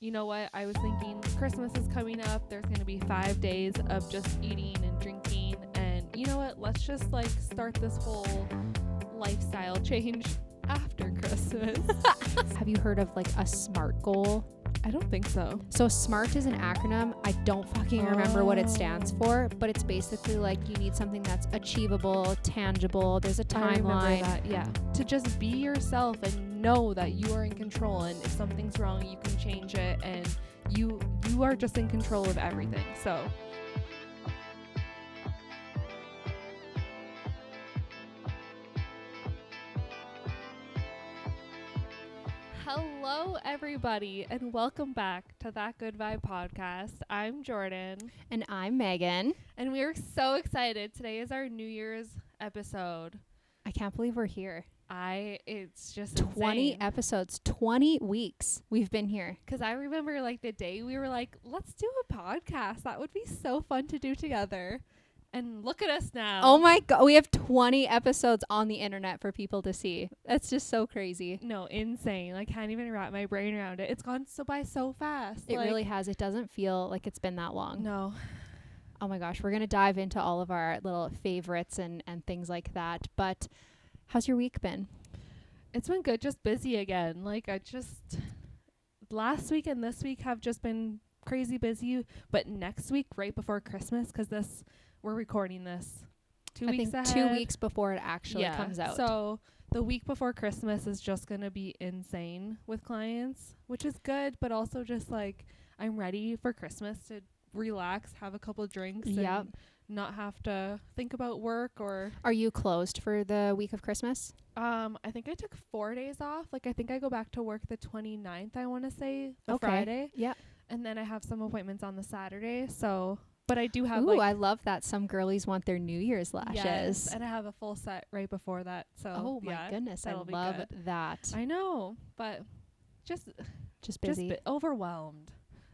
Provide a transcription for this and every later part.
you know what, I was thinking Christmas is coming up. There's going to be 5 days of just eating and drinking. And you know what, let's just like start this whole lifestyle change after Christmas. Have you heard of like a SMART goal? I don't think so. So SMART is an acronym. I don't fucking remember what it stands for, but it's basically like you need something that's achievable, tangible. There's a I remember timeline. that, yeah. To just be yourself and know that you are in control, and if something's wrong, you can change it, and you are just in control of everything. So hello everybody, and welcome back to That Good Vibe podcast. I'm Jordan, And I'm Megan. and we are so excited. Today is our New Year's episode. I can't believe we're here. It's just 20 insane. episodes, 20 weeks we've been here. Because I remember like the day we were like, let's do a podcast. That would be so fun to do together. And look at us now. Oh my God. We have 20 episodes on the internet for people to see. That's just so crazy. No, insane. I can't even wrap my brain around it. It's gone by so fast. It really has. It doesn't feel like it's been that long. No. Oh my gosh. We're going to dive into all of our little favorites and things like that. But how's your week been? It's been good. Just busy again. Like last week and this week have just been crazy busy. But next week, right before Christmas, because we're recording this 2 weeks ahead. 2 weeks before it actually comes out. So the week before Christmas is just going to be insane with clients, which is good, but also just like I'm ready for Christmas to relax, have a couple drinks, and not have to think about work. Or Are you closed for the week of Christmas? I think I took 4 days off. Like I think I go back to work the 29th, I want to say, the Friday. Yeah. And then I have some appointments on the Saturday. So, but I do have I love that some girlies want their New Year's lashes. Yes, and I have a full set right before that. So oh my goodness, I that'll be love good. that. I know, but just busy. Overwhelmed.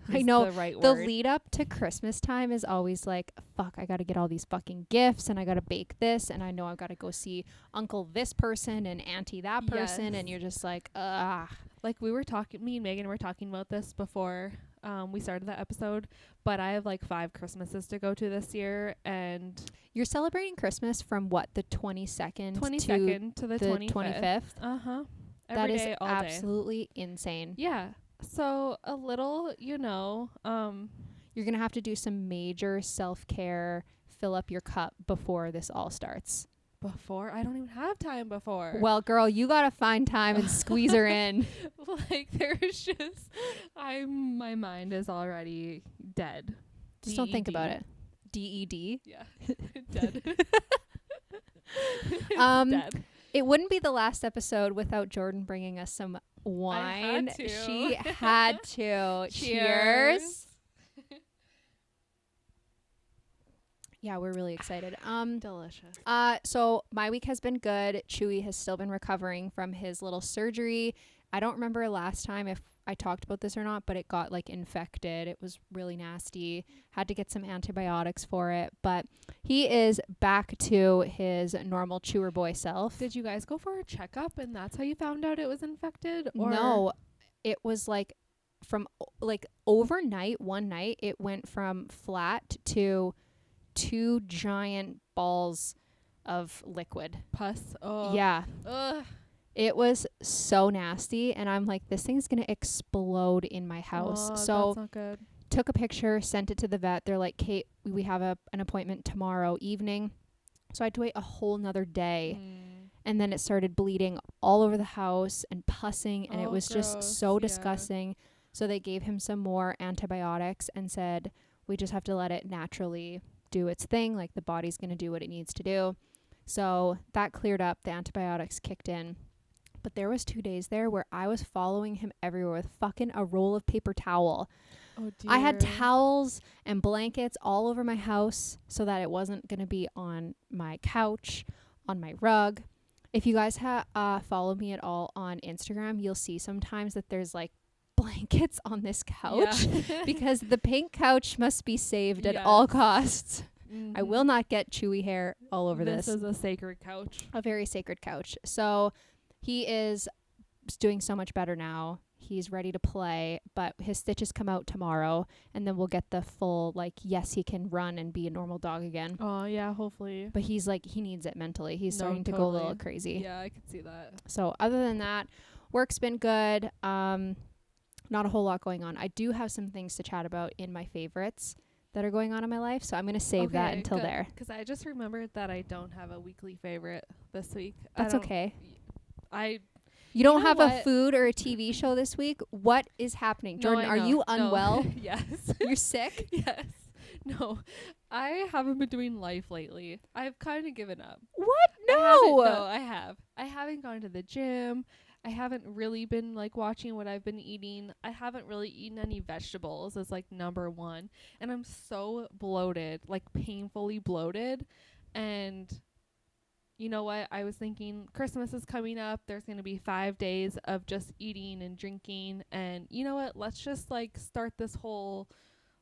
I is know the right the word. lead up to Christmas time is always like, fuck, I got to get all these fucking gifts and I got to bake this and I know I've got to go see uncle this person and auntie that person. Yes. And you're just like, ah. Like me and Megan were talking about this before we started that episode, but I have like 5 Christmases to go to this year, and You're celebrating Christmas from what, the 22nd 22nd to the 25th? Uh-huh. That is day, all day. absolutely insane. Yeah. So a little, You're going to have to do some major self-care, fill up your cup before this all starts. before I don't even have time before. Well, girl, you got to find time and squeeze her in. Like there's just my mind is already dead. Just don't think about DED. it. DED. Yeah. Dead. Dead. It wouldn't be the last episode without Jordan bringing us some wine. I had to. She had to. Cheers. Cheers. Yeah, we're really excited. Delicious. So my week has been good. Chewy has still been recovering from his little surgery. I don't remember last time if I talked about this or not, but it got like infected. It was really nasty. Had to get some antibiotics for it, but he is back to his normal chewer boy self. Did you guys go for a checkup and that's how you found out it was infected? Or No, it was like from like overnight, one night, it went from flat to 2 giant balls of liquid. pus? Oh. Yeah. Ugh. It was so nasty, and I'm like, this thing's gonna explode in my house. Oh, So that's not good. took a picture, sent it to the vet. They're like, Kate, we have an appointment tomorrow evening. So I had to wait a whole nother day. And then it started bleeding all over the house and pussing, and it Oh, was gross. just so Yeah. disgusting. So they gave him some more antibiotics and said, we just have to let it naturally do its thing. Like the body's going to do what it needs to do. So that cleared up. The antibiotics kicked in. But there was 2 days there where I was following him everywhere with fucking a roll of paper towel. Oh dear. I had towels and blankets all over my house so that it wasn't going to be on my couch, on my rug. If you guys follow me at all on Instagram, you'll see sometimes that there's like blankets on this couch because the pink couch must be saved at all costs. Mm-hmm. I will not get chewy hair all over this. This is a sacred couch. A very sacred couch. So he is doing so much better now. He's ready to play, but his stitches come out tomorrow, and then we'll get the full, like, yes, he can run and be a normal dog again. Oh, yeah, hopefully. But he's like, he needs it mentally. He's starting to go a little crazy. Yeah, I could see that. So other than that, work's been good. Not a whole lot going on. I do have some things to chat about in my favorites that are going on in my life, so I'm going to save that until there. Because I just remembered that I don't have a weekly favorite this week. That's okay. You don't have a food or a TV show this week? What is happening? Jordan, are you unwell? No. Yes. You're sick? Yes. No. I haven't been doing life lately. I've kind of given up. What? No. I have. I haven't gone to the gym. I haven't really been like watching what I've been eating. I haven't really eaten any vegetables as like number one. And I'm so bloated, like painfully bloated. And you know what? I was thinking Christmas is coming up. There's going to be 5 days of just eating and drinking. And you know what? Let's just like start this whole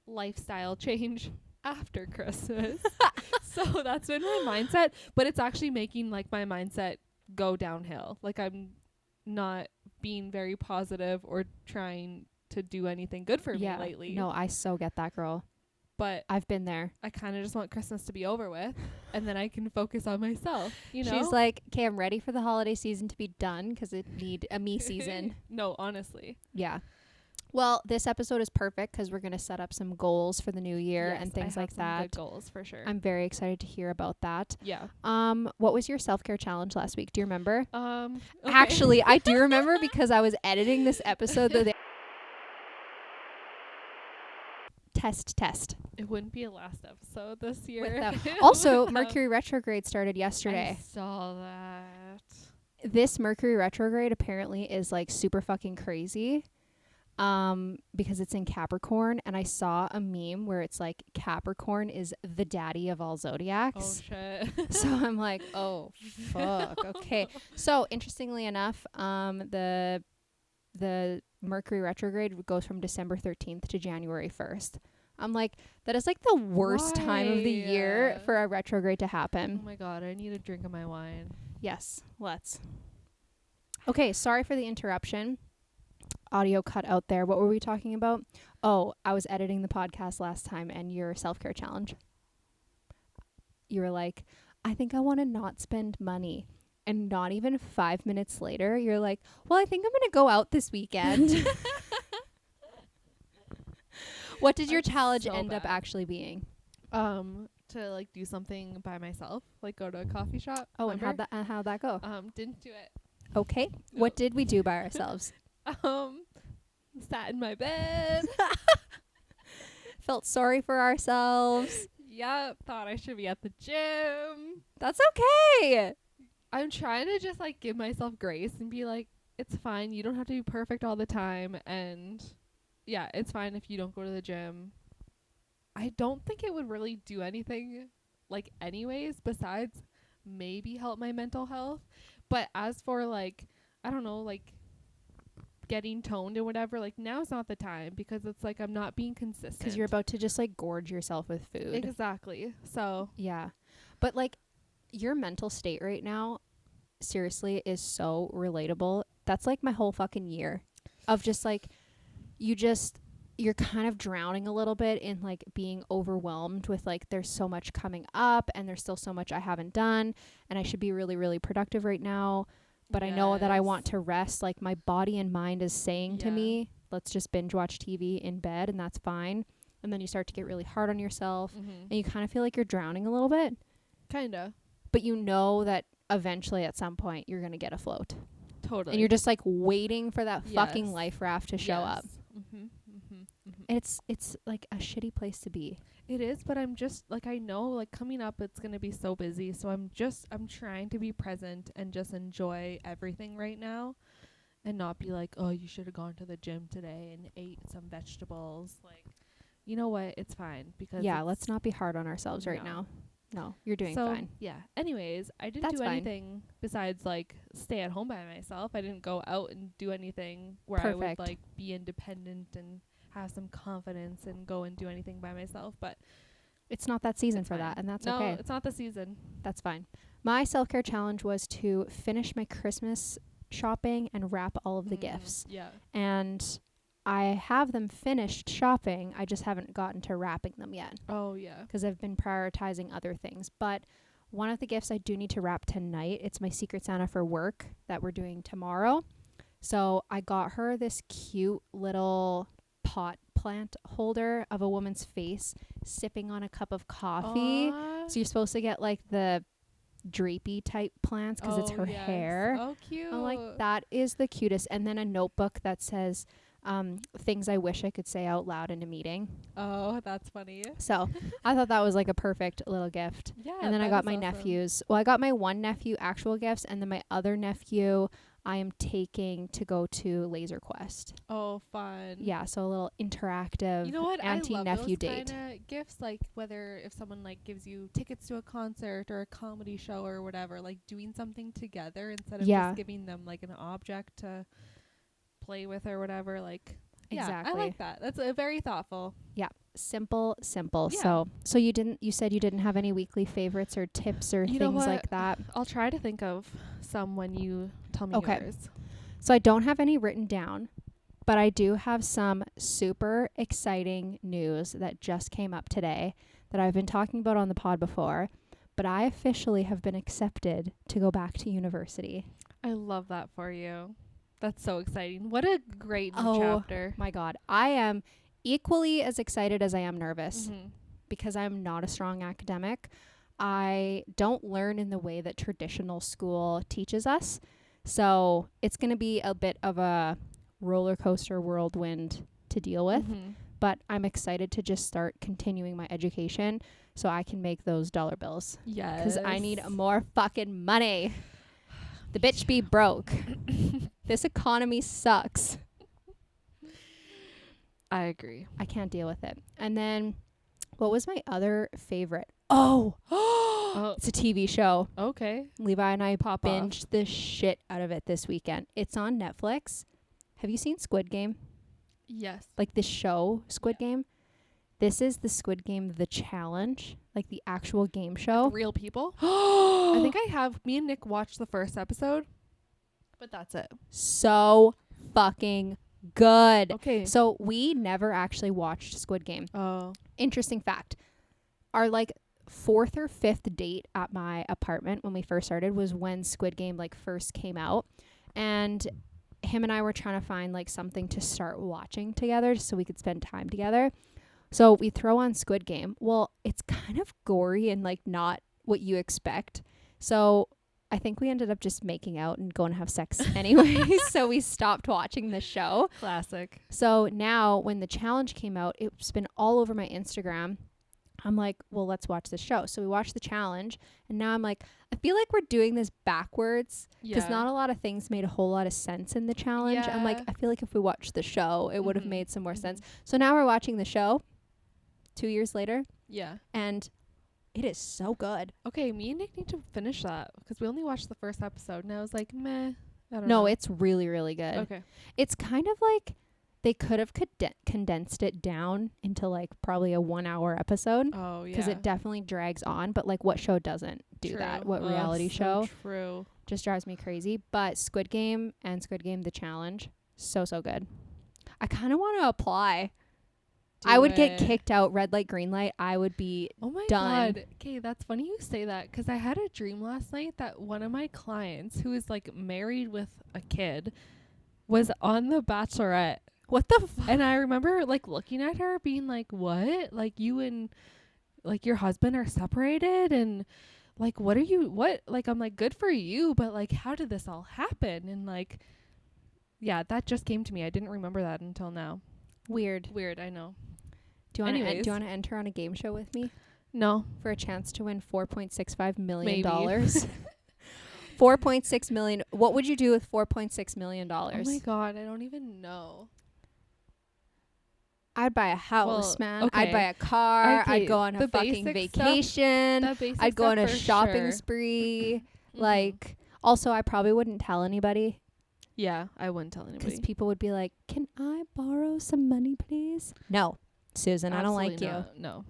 lifestyle change after Christmas. So that's been my mindset. But it's actually making like my mindset go downhill. Like I'm not being very positive or trying to do anything good for me lately. No, I so get that, girl. But I've been there. I kind of just want Christmas to be over with and then I can focus on myself, you know? She's like, okay, I'm ready for the holiday season to be done because it need a me season. No, honestly. Yeah. Well, this episode is perfect because we're going to set up some goals for the new year and things like that. Good goals for sure. I'm very excited to hear about that. Yeah. What was your self-care challenge last week? Do you remember? Okay. Actually, I do remember because I was editing this episode the test. It wouldn't be a last episode this year. Also, Mercury Retrograde started yesterday. I saw that. This Mercury Retrograde apparently is like super fucking crazy. Because it's in Capricorn, and I saw a meme where it's like Capricorn is the daddy of all zodiacs. Oh shit. So I'm like, oh fuck. Okay. So interestingly enough, the Mercury retrograde goes from December 13th to January 1st. I'm like, that is like the worst time of the year for a retrograde to happen. Oh my god, I need a drink of my wine. Yes, let's. Okay, sorry for the interruption. Audio cut out there. What were we talking about? Oh, I was editing the podcast last time and your self-care challenge. You were like, I think I want to not spend money. And not even 5 minutes later, you're like, well, I think I'm going to go out this weekend. What did your challenge end up actually being? To like do something by myself, like go to a coffee shop. Oh, remember? And how'd that go? Didn't do it. Okay. No. What did we do by ourselves? Sat in my bed. Felt sorry for ourselves. Yep. Thought I should be at the gym. That's okay. I'm trying to just like give myself grace and be like, it's fine. You don't have to be perfect all the time. And yeah, it's fine if you don't go to the gym. I don't think it would really do anything like anyways, besides maybe help my mental health. But as for like, I don't know, like getting toned or whatever, like now's not the time because it's like I'm not being consistent. Because you're about to just like gorge yourself with food. Exactly. So yeah. But like your mental state right now, seriously, is so relatable. That's like my whole fucking year of just like, you're kind of drowning a little bit in like being overwhelmed with like there's so much coming up and there's still so much I haven't done and I should be really, really productive right now. But I know that I want to rest. Like my body and mind is saying to me, let's just binge watch TV in bed and that's fine. And then you start to get really hard on yourself and you kind of feel like you're drowning a little bit. Kinda. But you know that eventually at some point you're going to get afloat. Totally. And you're just like waiting for that fucking life raft to show up. And it's like a shitty place to be. It is, but I'm just like, I know like coming up it's going to be so busy. So I'm trying to be present and just enjoy everything right now and not be like, oh, you should have gone to the gym today and ate some vegetables. Like, you know what? It's fine because let's not be hard on ourselves right now. No, you're doing fine. Yeah. Anyways, I didn't do anything besides like stay at home by myself. I didn't go out and do anything where I would like be independent and have some confidence and go and do anything by myself. But it's not that season for that, and that's okay. No, it's not the season. That's fine. My self-care challenge was to finish my Christmas shopping and wrap all of the gifts. Yeah. And I have them finished shopping. I just haven't gotten to wrapping them yet. Oh, yeah. Because I've been prioritizing other things. But one of the gifts I do need to wrap tonight, it's my Secret Santa for work that we're doing tomorrow. So I got her this cute little pot plant holder of a woman's face sipping on a cup of coffee. Aww. So you're supposed to get like the drapey type plants because it's her hair. Oh, cute. I'm like, that is the cutest. And then a notebook that says things I wish I could say out loud in a meeting. Oh, that's funny. So I thought that was like a perfect little gift. Yeah. And then I got my nephews. Well, I got my one nephew actual gifts, and then my other nephew I am taking to go to Laser Quest. Oh, fun. Yeah, so a little interactive you know what? auntie-nephew I love those date. kinda gifts, like whether if someone like gives you tickets to a concert or a comedy show or whatever, like doing something together instead of just giving them like an object to play with or whatever. Like, exactly. I like that. That's very thoughtful. Yeah, simple. Yeah. So you said you didn't have any weekly favorites or tips or things like that. I'll try to think of some when you tell me yours. So I don't have any written down, but I do have some super exciting news that just came up today that I've been talking about on the pod before, but I officially have been accepted to go back to university. I love that for you. That's so exciting. What a great new chapter. My God. I am equally as excited as I am nervous because I'm not a strong academic. I don't learn in the way that traditional school teaches us. So it's going to be a bit of a roller coaster whirlwind to deal with. But I'm excited to just start continuing my education so I can make those dollar bills. Yes. Because I need more fucking money. The bitch be broke. This economy sucks. I agree. I can't deal with it. And then what was my other favorite? Oh, it's a TV show. Okay. Levi and I binged the shit out of it this weekend. It's on Netflix. Have you seen Squid Game? Yes. Like the show Squid Game? This is the Squid Game, the challenge, like the actual game show. With real people? I think I have. Me and Nick watched the first episode, but that's it. So fucking good. Okay. So we never actually watched Squid Game. Oh. Interesting fact. Our like 4th or 5th date at my apartment when we first started was when Squid Game like first came out. And him and I were trying to find like something to start watching together so we could spend time together. So we throw on Squid Game. Well, it's kind of gory and like not what you expect. So I think we ended up just making out and going to have sex anyway. So we stopped watching the show. Classic. So now when the challenge came out, it's been all over my Instagram. I'm like, well, let's watch the show. So we watched the challenge. And now I'm like, I feel like we're doing this backwards. Because not a lot of things made a whole lot of sense in the challenge. I'm like, I feel like if we watched the show, it would have made some more sense. So now we're watching the show 2 years later. Yeah. And it is so good. Okay, me and Nick need to finish that because we only watched the first episode and I was like, meh. I don't know. No, it's really, really good. Okay. It's kind of like they could have condensed it down into like probably a 1 hour episode. Oh, yeah. Because it definitely drags on. But like what show doesn't do that? What reality show? True. Just drives me crazy. But Squid Game and Squid Game The Challenge, so good. I kind of want to apply. I would get kicked out, red light, green light. I would be oh my done. God. Okay, that's funny you say that because I had a dream last night that one of my clients who is like married with a kid was on The Bachelorette. What the fuck? And I remember like looking at her being like, what? Like you and like your husband are separated and like what? Like I'm like, good for you, but like how did this all happen? And like yeah, that just came to me. I didn't remember that until now. Weird, I know. Do you want to enter on a game show with me? No. For a chance to win $4.65 million. $4.6 million. What would you do with $4.6 million? Oh my God, I don't even know. I'd buy a house, man. Okay. I'd buy a car. Okay, I'd go on a fucking vacation. I'd go on a shopping spree. Like, also, I probably wouldn't tell anybody. Yeah, I wouldn't tell anybody. Because people would be like, can I borrow some money, please? No. Susan, Absolutely I don't like not. No.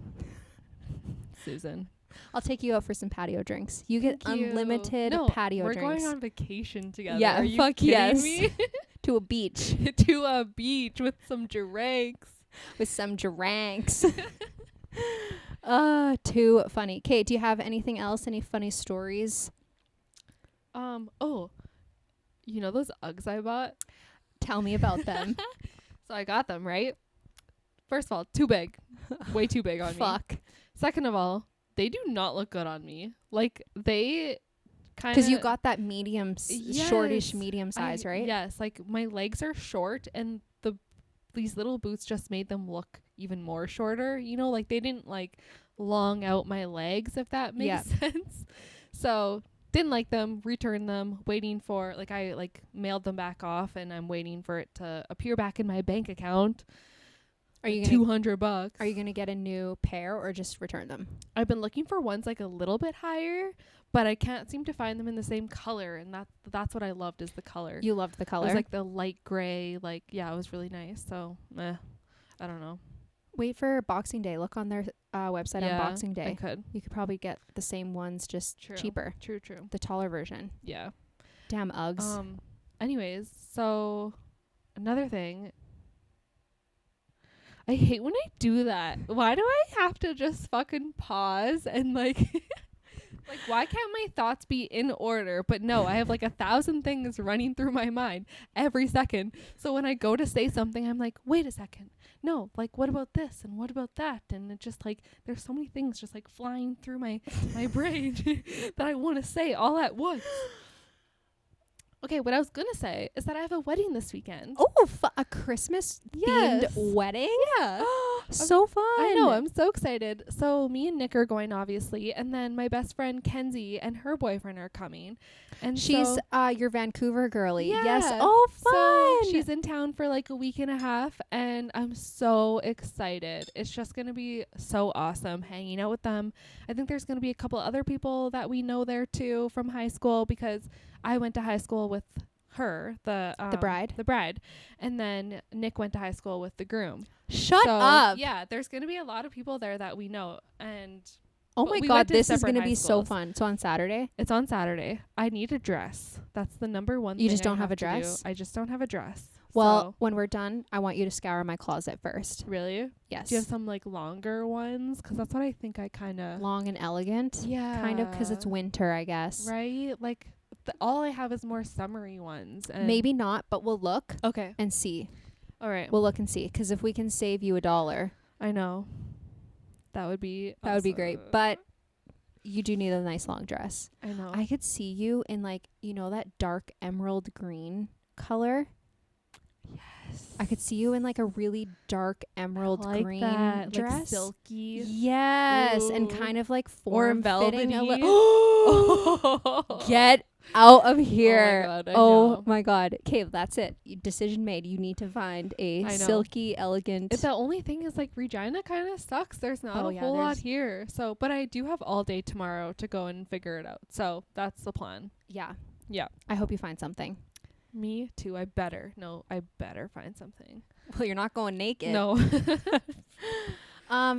Susan. I'll take you out for some patio drinks. You get Thank you. unlimited No, patio we're drinks. going on vacation together. Yeah, Are you fuck kidding yes. me? To a beach To a beach with some drinks. with some drinks. Too funny. Kate, do you have anything else? Any funny stories? Oh, you know those Uggs I bought? Tell me about them. So I got them, right? First of all, too big. Way too big on me. Fuck. Second of all, they do not look good on me. Like, they kind of... Because you got that medium, shortish Yes. medium size, right? Yes. Like, my legs are short, and these little boots just made them look even more shorter. You know, like, they didn't, like, long out my legs, if that makes sense. So... didn't like them, returned them, waiting for, like, I, like, mailed them back off, and I'm waiting for it to appear back in my bank account. Are you $200? Are you going to get a new pair or just return them? I've been looking for ones, like, a little bit higher, but I can't seem to find them in the same color, and that's what I loved, is the color. You loved the color? It was, like, the light gray, like, yeah, it was really nice, so, I don't know. Wait for Boxing Day. Look on their website on Boxing Day. I could. You could probably get the same ones, just cheaper. True. The taller version. Yeah. Damn Uggs. Anyways, so another thing. I hate when I do that. Why do I have to just fucking pause and like like why can't my thoughts be in order? But no, I have like 1,000 things running through my mind every second. So when I go to say something, I'm like, wait a second. No, like what about this and what about that? And it just like there's so many things just like flying through my brain that I want to say all at once. Okay, what I was gonna say is that I have a wedding this weekend. Oh, a Christmas themed wedding? Yeah. So fun. I know, I'm so excited. So me and Nick are going, obviously, and then my best friend Kenzie and her boyfriend are coming. And she's your Vancouver girlie. Yeah. Yes. Oh, fun. So she's in town for like a week and a half, and I'm so excited. It's just gonna be so awesome hanging out with them. I think there's gonna be a couple other people that we know there too from high school, because I went to high school with her, the bride, and then Nick went to high school with the groom. Shut up. Yeah, there's going to be a lot of people there that we know, and oh my god, this is going to be so fun. So on Saturday? It's on Saturday. I need a dress. That's the number one thing. You just don't have a dress? I just don't have a dress. Well, when we're done, I want you to scour my closet first. Really? Yes. Do you have some like longer ones? Because that's what I think I kind of... Long and elegant? Yeah. Kind of, because it's winter, I guess. Right? Like, all I have is more summery ones. And maybe not, but we'll look. Okay. And see. All right. We'll look and see, because if we can save you $1, I know. That would be awesome. Would be great. But you do need a nice long dress. I know. I could see you in like, you know, that dark emerald green color. Yes. I could see you in like a really dark emerald green dress. Like silky. Yes. Ooh. And kind of like form fitting. Get out of here. Oh my god. Okay, that's it. Decision made. You need to find a silky, elegant. The only thing is like Regina kind of sucks. There's not a whole lot here. So, but I do have all day tomorrow to go and figure it out. So that's the plan. Yeah. Yeah. I hope you find something. Me too. I better find something. Well, you're not going naked. No.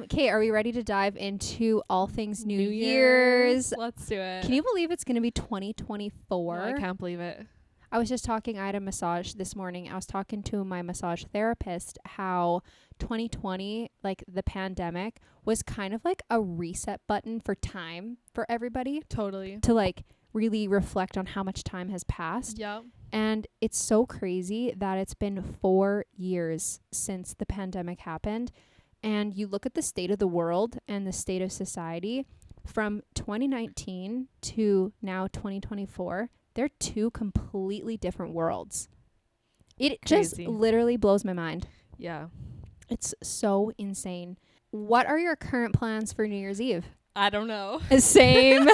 Kate, are we ready to dive into all things New Year's? Let's do it. Can you believe it's going to be 2024? No, I can't believe it. I was just talking, I had a massage this morning. I was talking to my massage therapist how 2020, like the pandemic, was kind of like a reset button for time for everybody. Totally. To like really reflect on how much time has passed. Yeah. And it's so crazy that it's been 4 years since the pandemic happened. And you look at the state of the world and the state of society from 2019 to now 2024, they're two completely different worlds. It just literally blows my mind. Yeah. It's so insane. What are your current plans for New Year's Eve? I don't know. Same.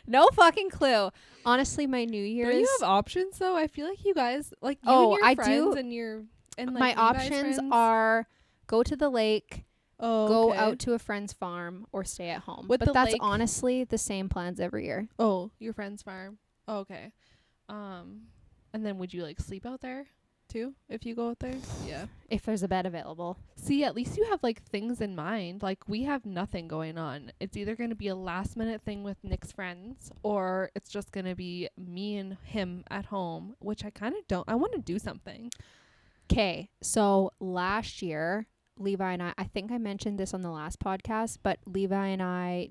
No fucking clue. Honestly, my New Year's... Don't you have options, though? I feel like you guys... Like, you and your friends and your... And, like, my options are go to the lake, go out to a friend's farm, or stay at home. But that's honestly the same plans every year. Oh, your friend's farm. Oh, okay. And then would you, like, sleep out there, too if you go out there. Yeah. If there's a bed available. See, at least you have like things in mind. Like we have nothing going on. It's either going to be a last minute thing with Nick's friends, or it's just going to be me and him at home, which I kind of don't. I want to do something. Okay, so last year, Levi and I think I mentioned this on the last podcast, but Levi and I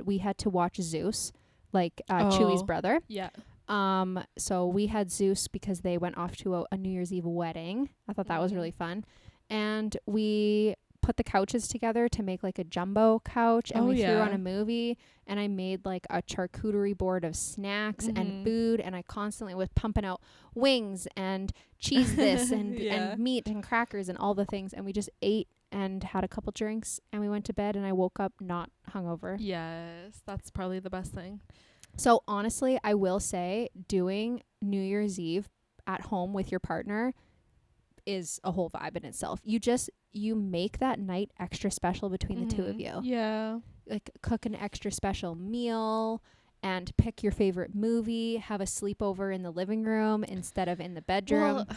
we had to watch Zeus, like Chewy's brother. Yeah. So we had Zeus because they went off to a New Year's Eve wedding. I thought that was really fun. And we put the couches together to make like a jumbo couch, and we threw on a movie, and I made like a charcuterie board of snacks and food, and I constantly was pumping out wings and cheese this and meat and crackers and all the things, and we just ate and had a couple drinks, and we went to bed, and I woke up not hungover. Yes, that's probably the best thing. So honestly, I will say doing New Year's Eve at home with your partner is a whole vibe in itself. You make that night extra special between the two of you. Yeah. Like cook an extra special meal and pick your favorite movie, have a sleepover in the living room instead of in the bedroom. Well,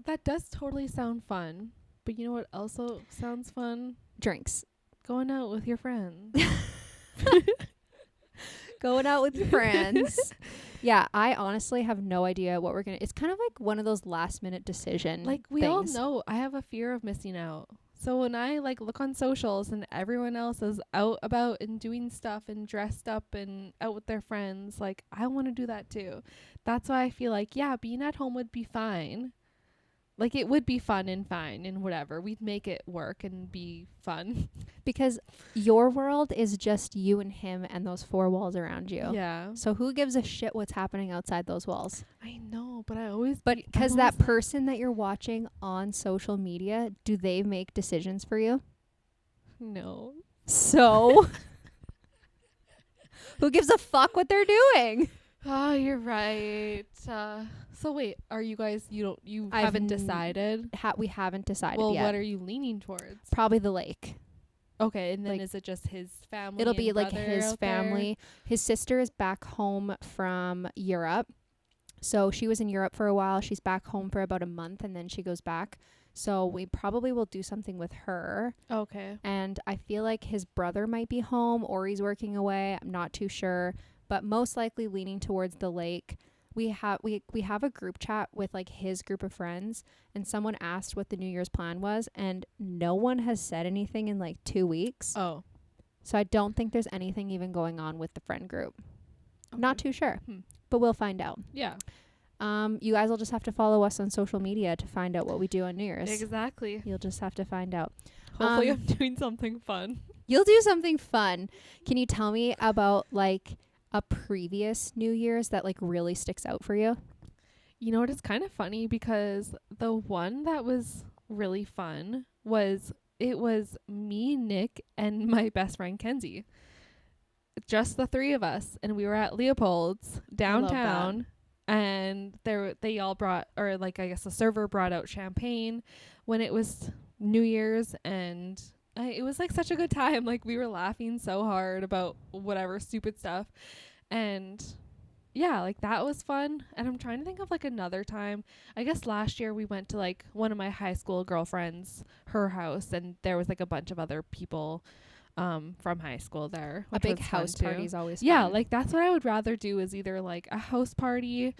that does totally sound fun. But you know what also sounds fun? Drinks. Going out with your friends. Going out with your friends. Yeah, I honestly have no idea what we're gonna. It's kind of like one of those last minute decision. Like we all know, I have a fear of missing out. So when I like look on socials and everyone else is out about and doing stuff and dressed up and out with their friends, like I want to do that too. That's why I feel like, yeah, being at home would be fine. Like it would be fun and fine and whatever. We'd make it work and be fun. Because your world is just you and him and those four walls around you. Yeah. So who gives a shit what's happening outside those walls? I know, but I always... But because that person that you're watching on social media, do they make decisions for you? No. So who gives a fuck what they're doing? Oh, you're right. So wait, are you guys, you haven't decided? We haven't decided yet. Well, what are you leaning towards? Probably the lake. Okay, and then like, is it just his family? It'll be like his family. There? His sister is back home from Europe. So she was in Europe for a while. She's back home for about a month, and then she goes back. So we probably will do something with her. Okay. And I feel like his brother might be home or he's working away. I'm not too sure. But most likely leaning towards the lake. We have a group chat with like his group of friends, and someone asked what the New Year's plan was, and no one has said anything in like 2 weeks. Oh. So I don't think there's anything even going on with the friend group. Okay. Not too sure, but we'll find out. Yeah. You guys will just have to follow us on social media to find out what we do on New Year's. Exactly. You'll just have to find out. Hopefully I'm doing something fun. You'll do something fun. Can you tell me about like a previous New Year's that like really sticks out for you? You know what? It's kind of funny because the one that was really fun was me, Nick, and my best friend Kenzie. Just the three of us, and we were at Leopold's downtown, and they all brought, or like I guess the server brought out champagne when it was New Year's, and it was like such a good time. Like we were laughing so hard about whatever stupid stuff. And yeah, like that was fun. And I'm trying to think of like another time. I guess last year we went to like one of my high school girlfriends, her house, and there was like a bunch of other people from high school there. A big house party is always fun. Yeah, like that's what I would rather do, is either like a house party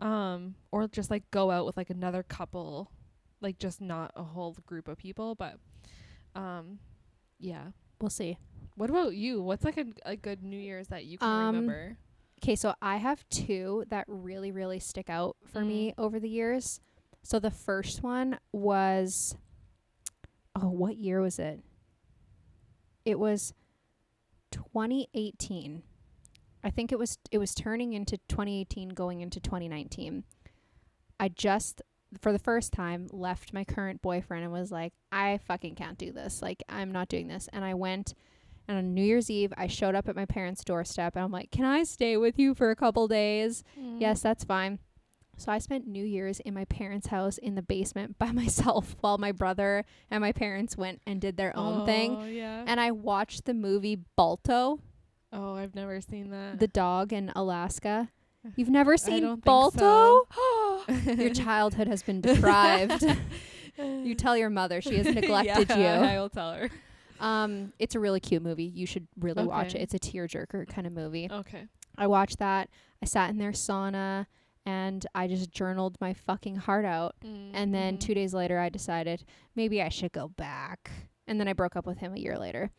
or just like go out with like another couple, like just not a whole group of people. But yeah, we'll see. What about you? What's like a good New Year's that you can remember? Okay, so I have two that really, really stick out for me over the years. So the first one was, what year was it? It was 2018. I think it was turning into 2018, going into 2019. I just, for the first time, left my current boyfriend and was like, I fucking can't do this. Like, I'm not doing this. And I went, and on New Year's Eve, I showed up at my parents' doorstep, and I'm like, can I stay with you for a couple days? Yes, that's fine. So I spent New Year's in my parents' house in the basement by myself while my brother and my parents went and did their own thing. Yeah. And I watched the movie Balto. Oh, I've never seen that. The dog in Alaska. You've never I seen don't think Balto? so. Your childhood has been deprived. You tell your mother. She has neglected you. I will tell her. It's a really cute movie. You should really watch it. Okay. It's a tearjerker kind of movie. Okay. I watched that. I sat in their sauna and I just journaled my fucking heart out. And then 2 days later, I decided maybe I should go back. And then I broke up with him a year later.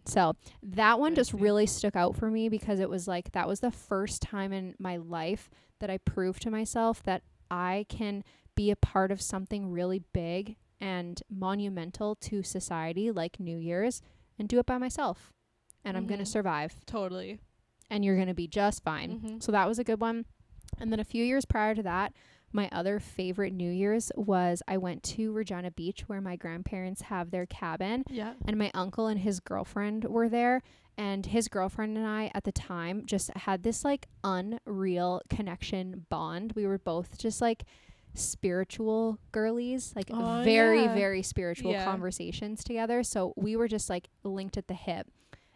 So that one just really stuck out for me because it was like that was the first time in my life that I proved to myself that I can be a part of something really big and monumental to society like New Year's and do it by myself. And I'm going to survive. Totally. And you're going to be just fine. So that was a good one. And then a few years prior to that, my other favorite New Year's was I went to Regina Beach where my grandparents have their cabin. Yeah. And my uncle and his girlfriend were there. And his girlfriend and I at the time just had this like unreal connection bond. We were both just like spiritual girlies, like very spiritual conversations together. So we were just like linked at the hip.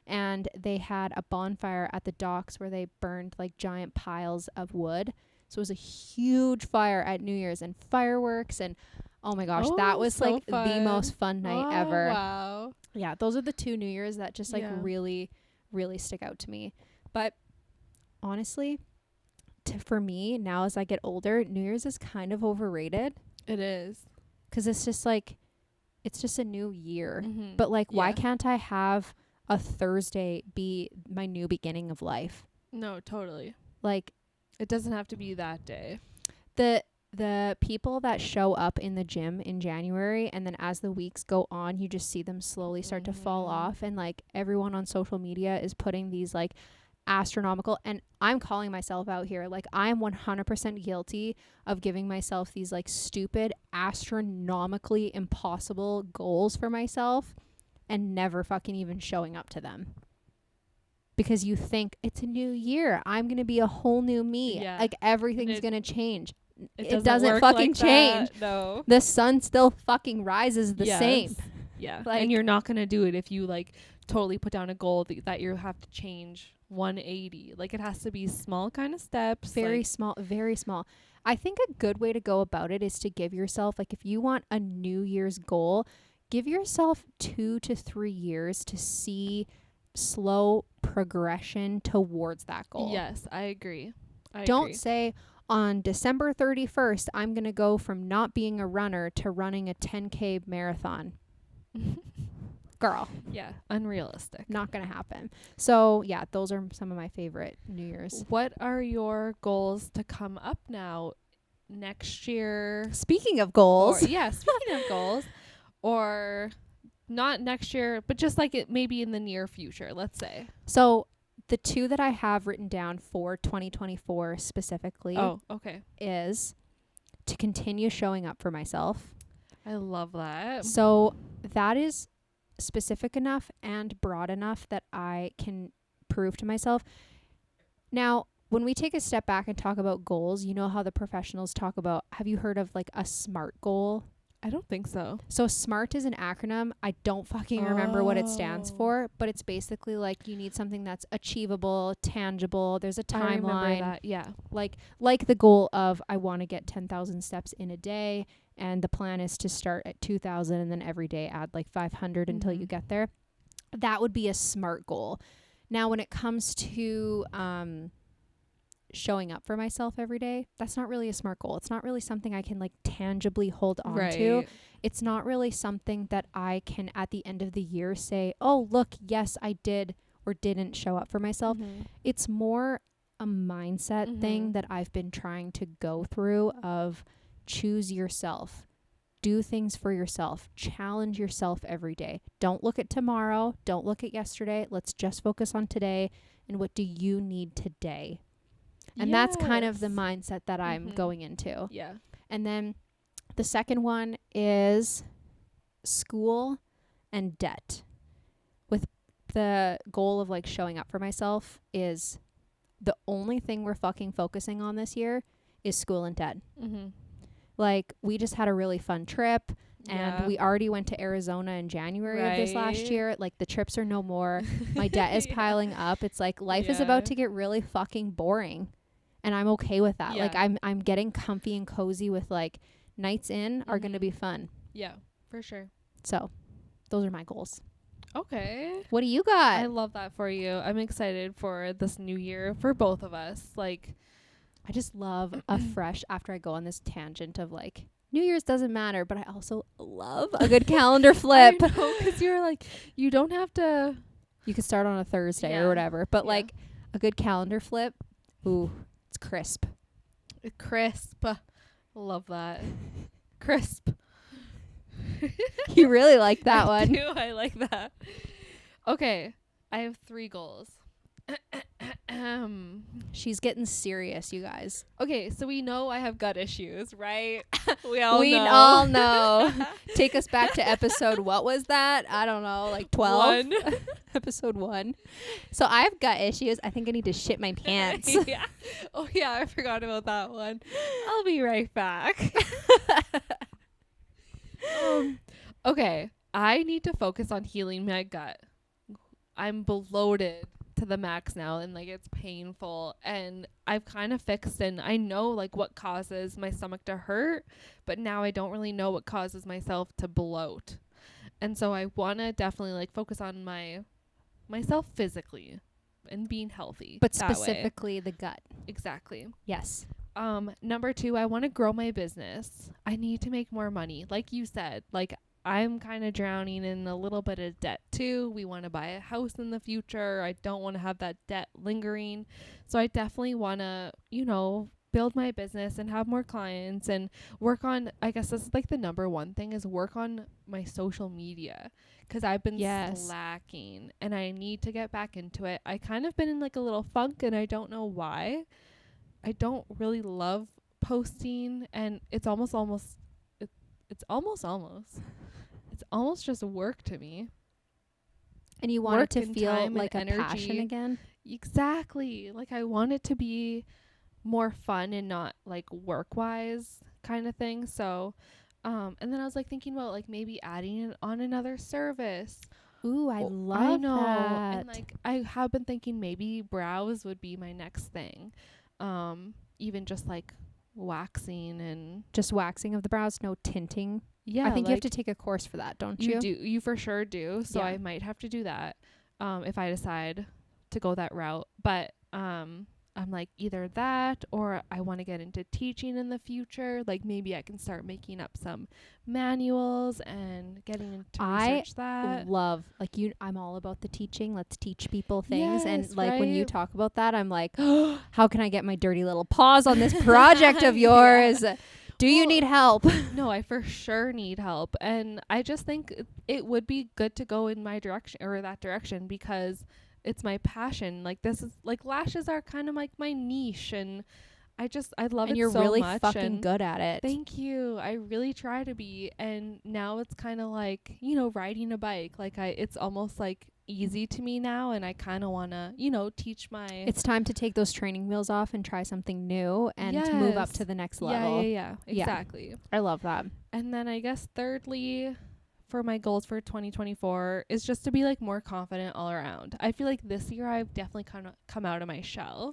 And they had a bonfire at the docks where they burned like giant piles of wood. So it was a huge fire at New Year's and fireworks and oh my gosh, that was so like fun. The most fun night ever. Wow. Yeah, those are the 2 New Year's that just like really, really stick out to me. But honestly, for me, now as I get older, New Year's is kind of overrated. It is. Because it's just like, it's just a new year. But like, why can't I have a Thursday be my new beginning of life? No, totally. Like, it doesn't have to be that day. The people that show up in the gym in January and then as the weeks go on, you just see them slowly start to fall off. And like everyone on social media is putting these like astronomical, and I'm calling myself out here. Like I'm 100% guilty of giving myself these like stupid, astronomically impossible goals for myself and never fucking even showing up to them. Because you think it's a new year. I'm going to be a whole new me. Yeah. Like everything's going to change. It doesn't fucking like change. No. The sun still fucking rises the same. Yeah. Like, and you're not going to do it if you like totally put down a goal that you have to change 180. Like it has to be small kind of steps. Very small, very small. I think a good way to go about it is to give yourself, like if you want a New Year's goal, give yourself 2 to 3 years to see slow progression towards that goal. Yes, I agree. Don't say on December 31st, I'm going to go from not being a runner to running a 10K marathon. Girl. Yeah, unrealistic. Not going to happen. So, yeah, those are some of my favorite New Year's. What are your goals to come up now next year? Speaking of goals. Speaking of goals. Or not next year, but just like it maybe in the near future, let's say. So the 2 that I have written down for 2024 specifically is to continue showing up for myself. I love that. So that is specific enough and broad enough that I can prove to myself. Now, when we take a step back and talk about goals, you know how the professionals talk about, have you heard of like a SMART goal? I don't think so. So SMART is an acronym. I don't fucking remember what it stands for, but it's basically like you need something that's achievable, tangible. There's a timeline. I remember that. Yeah. Like the goal of I want to get 10,000 steps in a day, and the plan is to start at 2,000 and then every day add like 500 until you get there. That would be a SMART goal. Now, when it comes to showing up for myself every day, that's not really a SMART goal. It's not really something I can like tangibly hold on to. It's not really something that I can at the end of the year say, oh, look, yes, I did or didn't show up for myself. It's more a mindset thing that I've been trying to go through of choose yourself. Do things for yourself. Challenge yourself every day. Don't look at tomorrow. Don't look at yesterday. Let's just focus on today and what do you need today. And that's kind of the mindset that I'm going into. Yeah. And then the second one is school and debt. With the goal of like showing up for myself is the only thing we're fucking focusing on this year is school and debt. Like we just had a really fun trip. And we already went to Arizona in January of this last year. Like the trips are no more. My debt is piling up. It's like life is about to get really fucking boring. And I'm okay with that. Yeah. Like I'm getting comfy and cozy with like nights in are going to be fun. Yeah, for sure. So those are my goals. Okay. What do you got? I love that for you. I'm excited for this new year for both of us. Like, I just love a fresh, after I go on this tangent of like, New Year's doesn't matter, but I also love a good calendar flip. I know, because you're like, you don't have to. You could start on a Thursday or whatever, but like a good calendar flip, ooh, it's crisp. Crisp. Love that. Crisp. You really like that one. I like that. Okay, I have 3 goals. She's getting serious, you guys. Okay, so we know I have gut issues, right? We all know. Take us back to episode, what was that? I don't know, like 12? Episode 1. So I have gut issues. I think I need to shit my pants. Yeah. Oh, yeah, I forgot about that one. I'll be right back. Okay, I need to focus on healing my gut. I'm bloated to the max now, and like it's painful, and I've kind of fixed, and I know like what causes my stomach to hurt, but now I don't really know what causes myself to bloat. And so I want to definitely like focus on myself physically and being healthy, but specifically the gut. Exactly. Yes. Number 2, I want to grow my business. I need to make more money. Like you said, like I'm kind of drowning in a little bit of debt too. We want to buy a house in the future. I don't want to have that debt lingering. So I definitely want to, build my business and have more clients and work on, I guess this is like the number 1 thing, is work on my social media, because I've been slacking and I need to get back into it. I kind of been in like a little funk, and I don't know why. I don't really love posting, and it's almost just work to me. And you want it to feel like a passion again? Exactly. Like I want it to be more fun and not like work-wise kind of thing. So, and then I was like thinking about like maybe adding it on another service. Ooh, I love that. And like I have been thinking maybe brows would be my next thing. Even just like waxing and just waxing of the brows, no tinting. Yeah, I think you have to take a course for that, don't you? You for sure do. So I might have to do that if I decide to go that route. But I'm like either that, or I want to get into teaching in the future. Like maybe I can start making up some manuals and getting into research that. I'm all about the teaching. Let's teach people things. And like when you talk about that, I'm like, oh, how can I get my dirty little paws on this project of yours? Do you need help? No, I for sure need help. And I just think it would be good to go in my direction, or that direction, because it's my passion. Like this is like lashes are kind of like my niche, and I love it so much. And you're really fucking good at it. Thank you. I really try to be. And now it's kind of like, riding a bike. Like it's almost like easy to me now, and I kind of want to, teach my... It's time to take those training wheels off and try something new and to move up to the next level. Yeah, exactly. I love that. And then I guess thirdly, for my goals for 2024 is just to be like more confident all around. I feel like this year I've definitely kind of come out of my shell.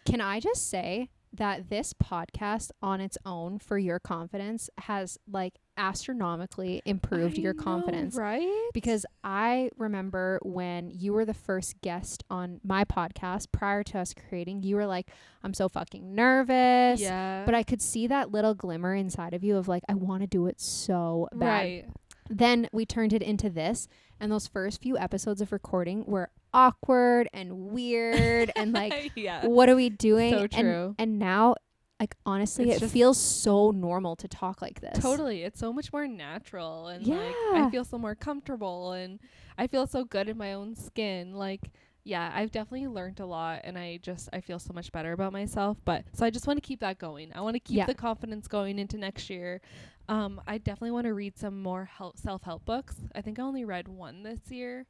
Can I just say that this podcast on its own for your confidence has like astronomically improved your confidence, right? Because I remember when you were the first guest on my podcast prior to us creating, you were like, I'm so fucking nervous. Yeah. But I could see that little glimmer inside of you of like, I want to do it so bad. Right. Then we turned it into this, and those first few episodes of recording were awkward and weird and like, what are we doing? So true. And now, like, honestly, it feels so normal to talk like this. Totally. It's so much more natural, and like I feel so more comfortable, and I feel so good in my own skin. Like, yeah, I've definitely learned a lot, and I feel so much better about myself. But so I just want to keep that going. I want to keep the confidence going into next year. I definitely want to read some more self-help books. I think I only read one this year,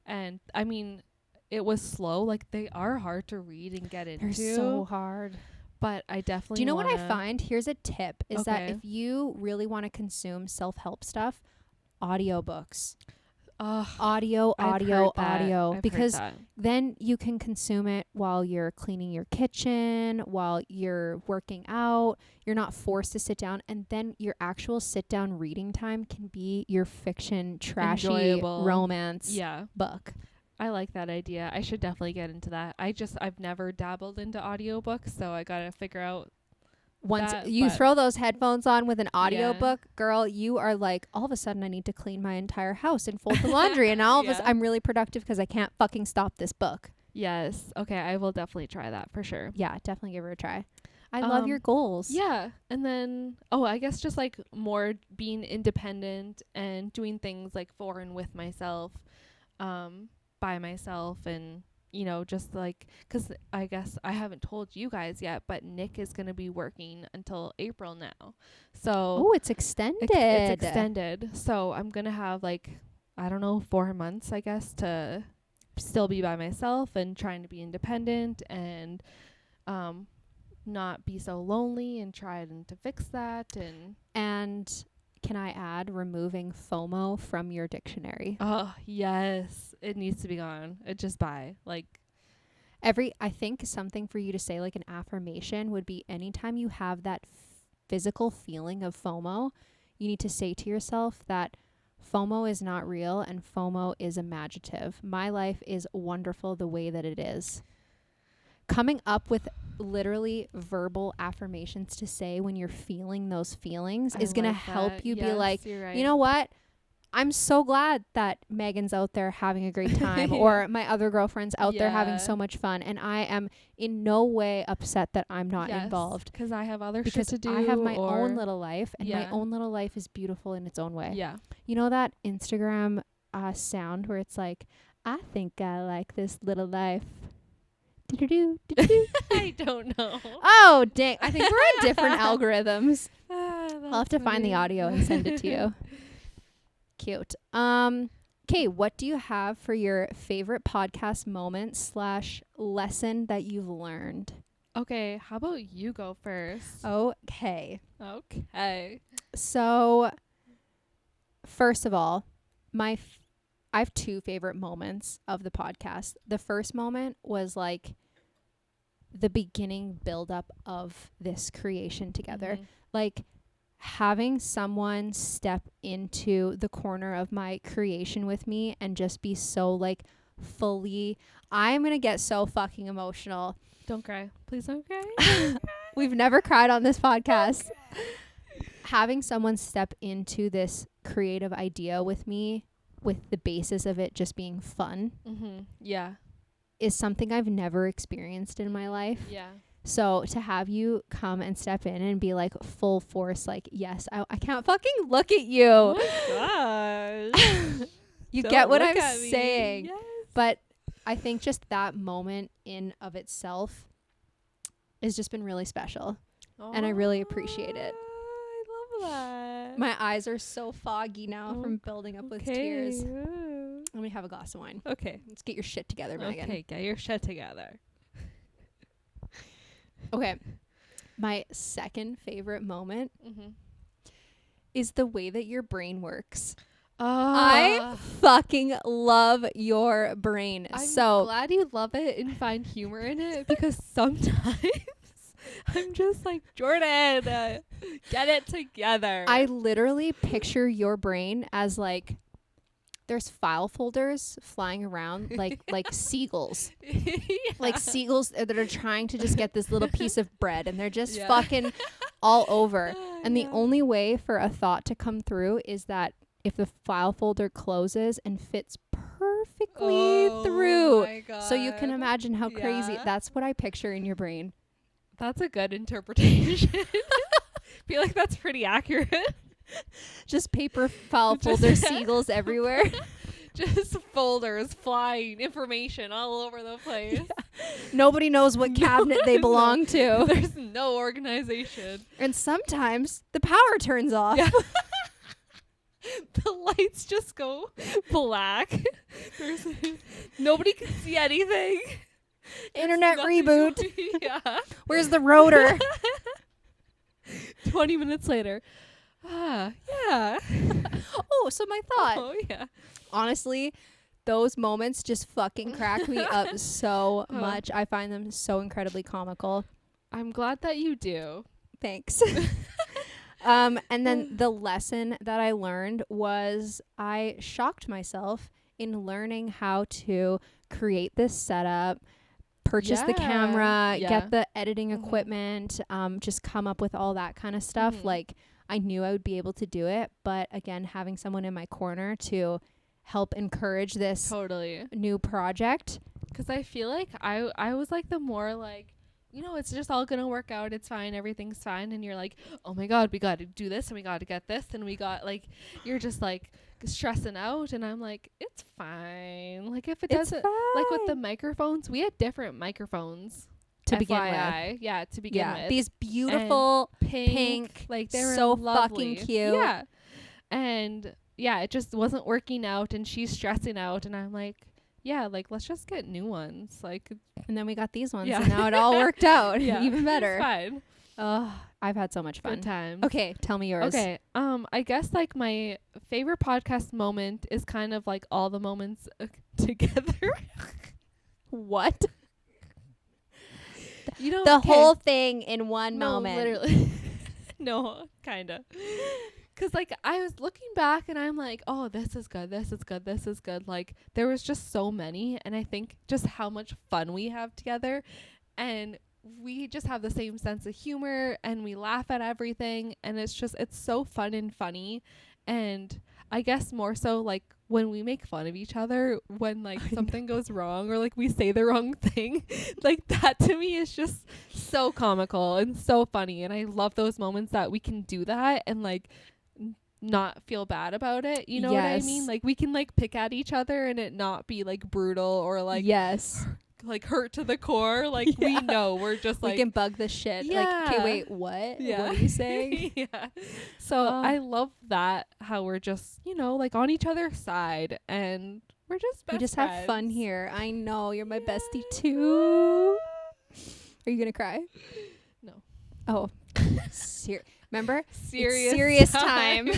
and I mean, it was slow. Like they are hard to read and get into. They're so hard. But I definitely... Do you know what I find? Here's a tip, is that if you really want to consume self-help stuff, audiobooks. audio, I've because heard that. then you can consume it while you're cleaning your kitchen, while you're working out. You're not forced to sit down, and then your actual sit down reading time can be your fiction, trashy Enjoyable romance book. I like that idea. I should definitely get into that. I've never dabbled into audiobooks, so I gotta figure out. Once you throw those headphones on with an audiobook, girl, you are like, all of a sudden I need to clean my entire house and fold the laundry, and all of us, I'm really productive because I can't fucking stop this book. Yes. Okay, I will definitely try that for sure. Yeah, definitely give her a try. I love your goals. Yeah. And then, I guess just like more being independent and doing things like for and with myself, by myself, and just like, because I guess I haven't told you guys yet, but Nick is going to be working until April now. So it's extended. It's extended. So I'm going to have like, I don't know, 4 months, I guess, to still be by myself and trying to be independent and not be so lonely, and trying to fix that. And can I add removing FOMO from your dictionary? Oh, yes. It needs to be gone. It just like I think something for you to say, like an affirmation, would be anytime you have that physical feeling of FOMO, you need to say to yourself that FOMO is not real and FOMO is imaginative. My life is wonderful the way that it is. Coming up with literally verbal affirmations to say when you're feeling those feelings is going to help you be like, right. You know what? I'm so glad that Megan's out there having a great time or my other girlfriend's out there having so much fun. And I am in no way upset that I'm not involved. Because I have other shit to do. I have my own little life, and my own little life is beautiful in its own way. Yeah. You know that Instagram sound where it's like, I think I like this little life. I don't know. Oh, dang. I think we're on different algorithms. I'll have to find the audio and send it to you. Cute. Okay, what do you have for your favorite podcast moment / lesson that you've learned? Okay, how about you go first? Okay. So, first of all, I have 2 favorite moments of the podcast. The first moment was like the beginning buildup of this creation together. Mm-hmm. Like having someone step into the corner of my creation with me and just be so like fully, I'm going to get so fucking emotional. Don't cry. Please don't cry. We've never cried on this podcast. Having someone step into this creative idea with me, with the basis of it just being fun, is something I've never experienced in my life. Yeah. So to have you come and step in and be like full force, like, yes, I can't fucking look at you. Oh my gosh. You get what I'm saying. Yes. But I think just that moment in of itself has just been really special. And I really appreciate it. I love that. My eyes are so foggy now from building up with tears. Let me have a glass of wine. Okay. Let's get your shit together, Megan. Okay, get your shit together. Okay. My second favorite moment is the way that your brain works. I fucking love your brain. I'm glad you love it and find humor in it, because sometimes I'm just like, Jordan, get it together. I literally picture your brain as like, there's file folders flying around like seagulls. Like seagulls that are trying to just get this little piece of bread, and they're just fucking all over. And the only way for a thought to come through is that if the file folder closes and fits perfectly through. My God. So you can imagine how crazy. That's what I picture in your brain. That's a good interpretation. Feel like that's pretty accurate. Just paper file folder seagulls everywhere. Just folders flying, information all over the place. Yeah. Nobody knows what cabinet they belong to. There's no organization. And sometimes the power turns off. Yeah. The lights just go black. Nobody can see anything. Internet reboot. Yeah. Where's the rotor? 20 minutes later. Yeah. Oh, so my thought. Oh, yeah. Honestly, those moments just fucking crack me up so much. I find them so incredibly comical. I'm glad that you do. Thanks. And then the lesson that I learned was I shocked myself in learning how to create this setup, purchase the camera, get the editing equipment, just come up with all that kind of stuff. Like, I knew I would be able to do it, but again, having someone in my corner to help encourage this new project. Because I feel like I was like the more like, you know, it's just all gonna work out, it's fine, everything's fine, and you're like, oh my god, we gotta do this and we gotta get this and we got, like, you're just like stressing out, and I'm like, it's fine. Like, if it doesn't, like with the microphones, we had different microphones to begin with. Yeah, to begin with. These beautiful pink, like, they were so lovely. fucking cute. Yeah. And yeah, it just wasn't working out, and she's stressing out, and I'm like, yeah, like, let's just get new ones. Like, and then we got these ones, and now it all worked out. Even better. It's fine. I've had so much fun. Good times. Okay, tell me yours. Okay, I guess, like, my favorite podcast moment is kind of like all the moments together. What? You know, the whole thing in one moment. Literally. No, kind of. Because, like, I was looking back and I'm like, oh, this is good, this is good, this is good. Like, there was just so many. And I think just how much fun we have together. And we just have the same sense of humor and we laugh at everything. And it's so fun and funny. And I guess more so, like, when we make fun of each other, when, like, something goes wrong or, like, we say the wrong thing, like, that to me is just so comical and so funny. And I love those moments that we can do that and, like, not feel bad about it. You know what I mean? Like, we can, like, pick at each other and it not be, like, brutal or, like, like, hurt to the core. Like, we know we're just, like, we can bug the shit. Like, okay, wait, what? What are you saying? So I love that, how we're just, you know, like, on each other's side and we're just best friends. Have fun here. I know, you're my bestie too. Are you gonna cry? No. Oh. Remember? Serious time.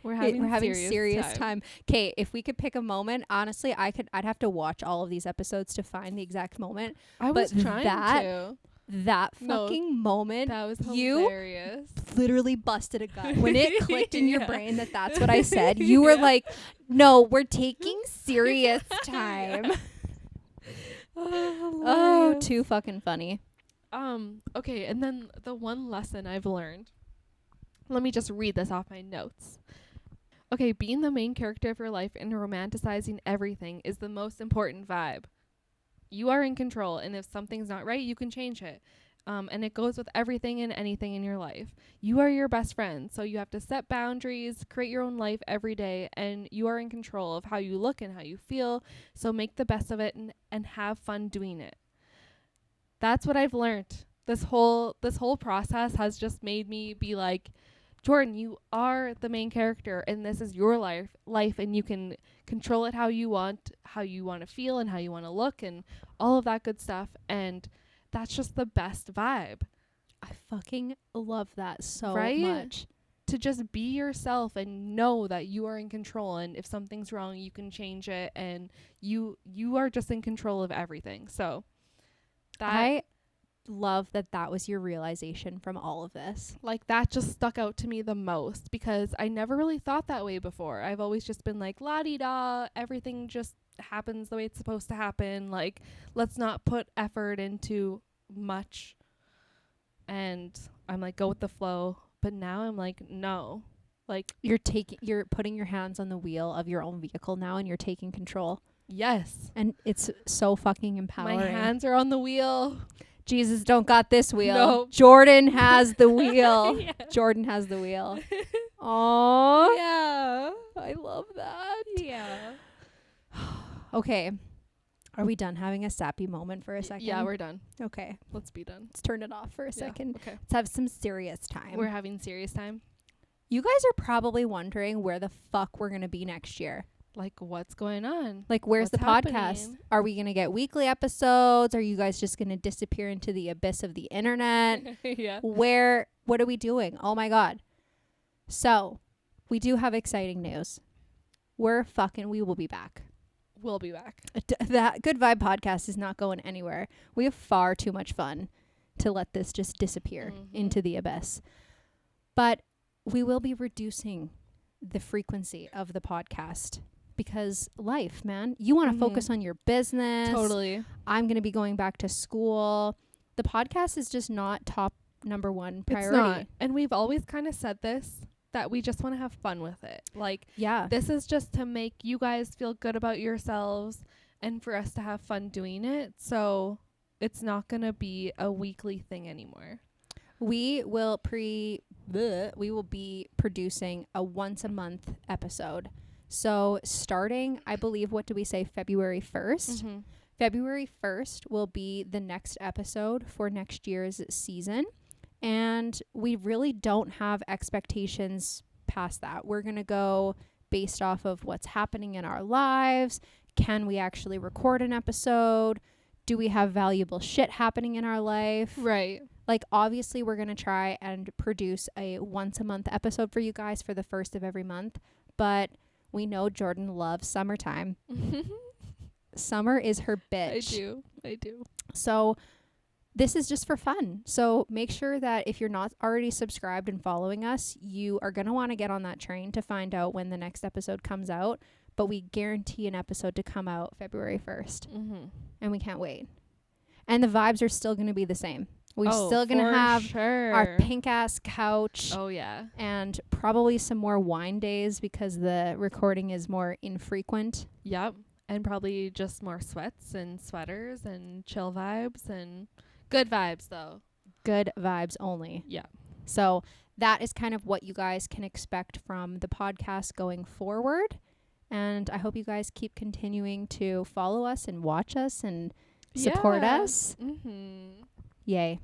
We're having serious time. Okay, if we could pick a moment, honestly, I'd have to watch all of these episodes to find the exact moment. I was trying to. That fucking moment, that was hilarious. You literally busted a gut. When it clicked in your brain that that's what I said, you were like, no, we're taking serious time. Oh, too fucking funny. Okay, and then the one lesson I've learned. Let me just read this off my notes. Okay, being the main character of your life and romanticizing everything is the most important vibe. You are in control, and if something's not right, you can change it. And it goes with everything and anything in your life. You are your best friend, so you have to set boundaries, create your own life every day, and you are in control of how you look and how you feel, so make the best of it and have fun doing it. That's what I've learned. This whole process has just made me be like, Jordan, you are the main character and this is your life and you can control it how you want to feel and how you want to look and all of that good stuff, and that's just the best vibe. I fucking love that so much. To just be yourself and know that you are in control, and if something's wrong you can change it, and you are just in control of everything. So I love that was your realization from all of this. Like, that just stuck out to me the most because I never really thought that way before. I've always just been like, la-di-da, everything just happens the way it's supposed to happen. Like, let's not put effort into much. And I'm like, go with the flow. But now I'm like, no. Like, you're putting your hands on the wheel of your own vehicle now, and you're taking control. Yes. And it's so fucking empowering. My hands are on the wheel. Jesus don't got this wheel. Nope. Jordan has the wheel. Yeah. Jordan has the wheel. Aww. Yeah. I love that. Yeah. Okay. Are we done having a sappy moment for a second? Yeah, we're done. Okay. Let's be done. Let's turn it off for a second. Okay. Let's have some serious time. We're having serious time. You guys are probably wondering where the fuck we're going to be next year. Like, what's going on? Like, where's the podcast? Happening? Are we going to get weekly episodes? Are you guys just going to disappear into the abyss of the internet? Yeah. What are we doing? Oh my God. So we do have exciting news. We will be back. We'll be back. That Good Vibe podcast is not going anywhere. We have far too much fun to let this just disappear into the abyss. But we will be reducing the frequency of the podcast because life, man. You want to focus on your business. Totally. I'm going to be going back to school. The podcast is just not top number one priority. It's not. And we've always kind of said this, that we just want to have fun with it. Like, this is just to make you guys feel good about yourselves and for us to have fun doing it. So it's not going to be a weekly thing anymore. We will be producing a once a month episode. So starting, I believe, what do we say, February 1st? February 1st will be the next episode for next year's season. And we really don't have expectations past that. We're going to go based off of what's happening in our lives. Can we actually record an episode? Do we have valuable shit happening in our life? Right. Like, obviously, we're going to try and produce a once a month episode for you guys for the first of every month. But we know Jordan loves summertime. Summer is her bitch. I do. So this is just for fun. So make sure that if you're not already subscribed and following us, you are going to want to get on that train to find out when the next episode comes out. But we guarantee an episode to come out February 1st. And we can't wait. And the vibes are still going to be the same. We're still going to have our pink ass couch. Oh, yeah. And probably some more wine days because the recording is more infrequent. Yep. And probably just more sweats and sweaters and chill vibes and good vibes, though. Good vibes only. Yeah. So that is kind of what you guys can expect from the podcast going forward. And I hope you guys keep continuing to follow us and watch us and support us. Yay.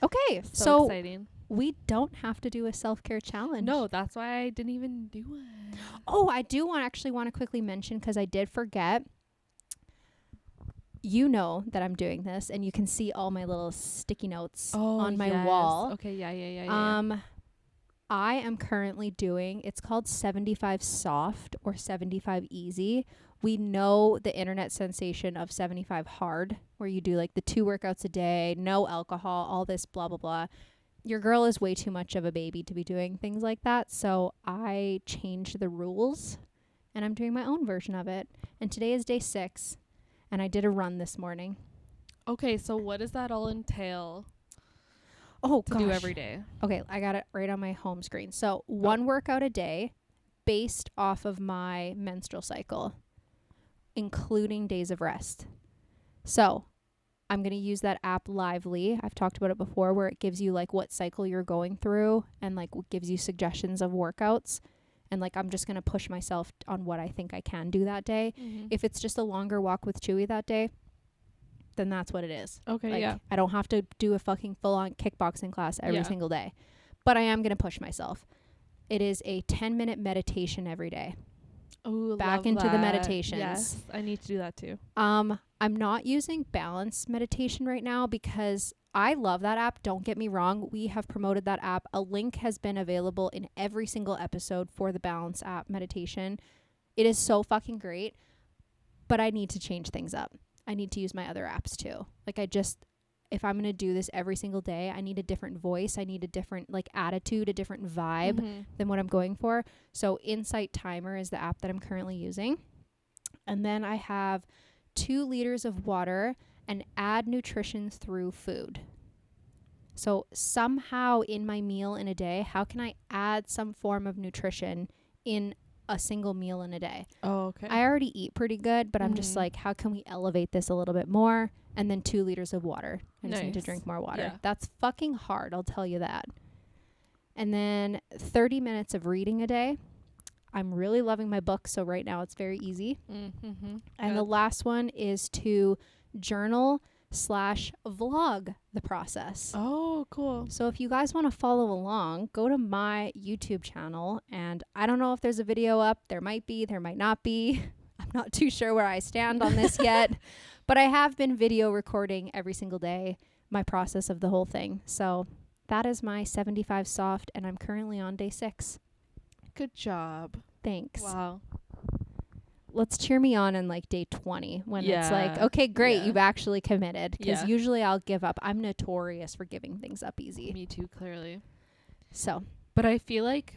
Okay. So exciting. We don't have to do a self-care challenge. No, that's why I didn't even do it. Oh, I do want to quickly mention, because I did forget. You know that I'm doing this, and you can see all my little sticky notes on my wall. Okay, yeah. I am currently doing, it's called 75 soft or 75 easy. We know the internet sensation of 75 hard, where you do like the 2 workouts a day, no alcohol, all this blah, blah, blah. Your girl is way too much of a baby to be doing things like that. So I changed the rules and I'm doing my own version of it. And today is day 6 and I did a run this morning. Okay, so what does that all entail? To do every day? Okay, I got it right on my home screen. So 1 workout a day based off of my menstrual cycle, including days of rest. So I'm going to use that app Lively. I've talked about it before, where it gives you like what cycle you're going through and like gives you suggestions of workouts. And like, I'm just going to push myself on what I think I can do that day. If it's just a longer walk with Chewy that day, then that's what it is. Okay, like, yeah. I don't have to do a fucking full-on kickboxing class every single day. But I am going to push myself. It is a 10-minute meditation every day. Oh, back into the meditations. Yes, I need to do that too. I'm not using balance meditation right now because I love that app. Don't get me wrong. We have promoted that app. A link has been available in every single episode for the balance app meditation. It is so fucking great, but I need to change things up. I need to use my other apps too. Like if I'm going to do this every single day, I need a different voice. I need a different like attitude, a different vibe than what I'm going for. So Insight Timer is the app that I'm currently using. And then I have 2 liters of water and add nutrition through food. So somehow in my meal in a day, how can I add some form of nutrition in a single meal in a day? Oh, okay. I already eat pretty good, but I'm just like, how can we elevate this a little bit more? And then 2 liters of water. I just need to drink more water. Yeah. That's fucking hard, I'll tell you that. And then 30 minutes of reading a day. I'm really loving my book, so right now it's very easy. And the last one is to journal/vlog the process. Oh, cool. So if you guys want to follow along, go to my YouTube channel, and I don't know if there's a video up. There might be, there might not be. I'm not too sure where I stand on this yet, but I have been video recording every single day, my process of the whole thing. So that is my 75 soft, and I'm currently on day 6. Good job. Thanks. Wow. Let's cheer me on in like day 20 when it's like, okay, great, you've actually committed. Because usually I'll give up. I'm notorious for giving things up easy. Me too, clearly. So. But I feel like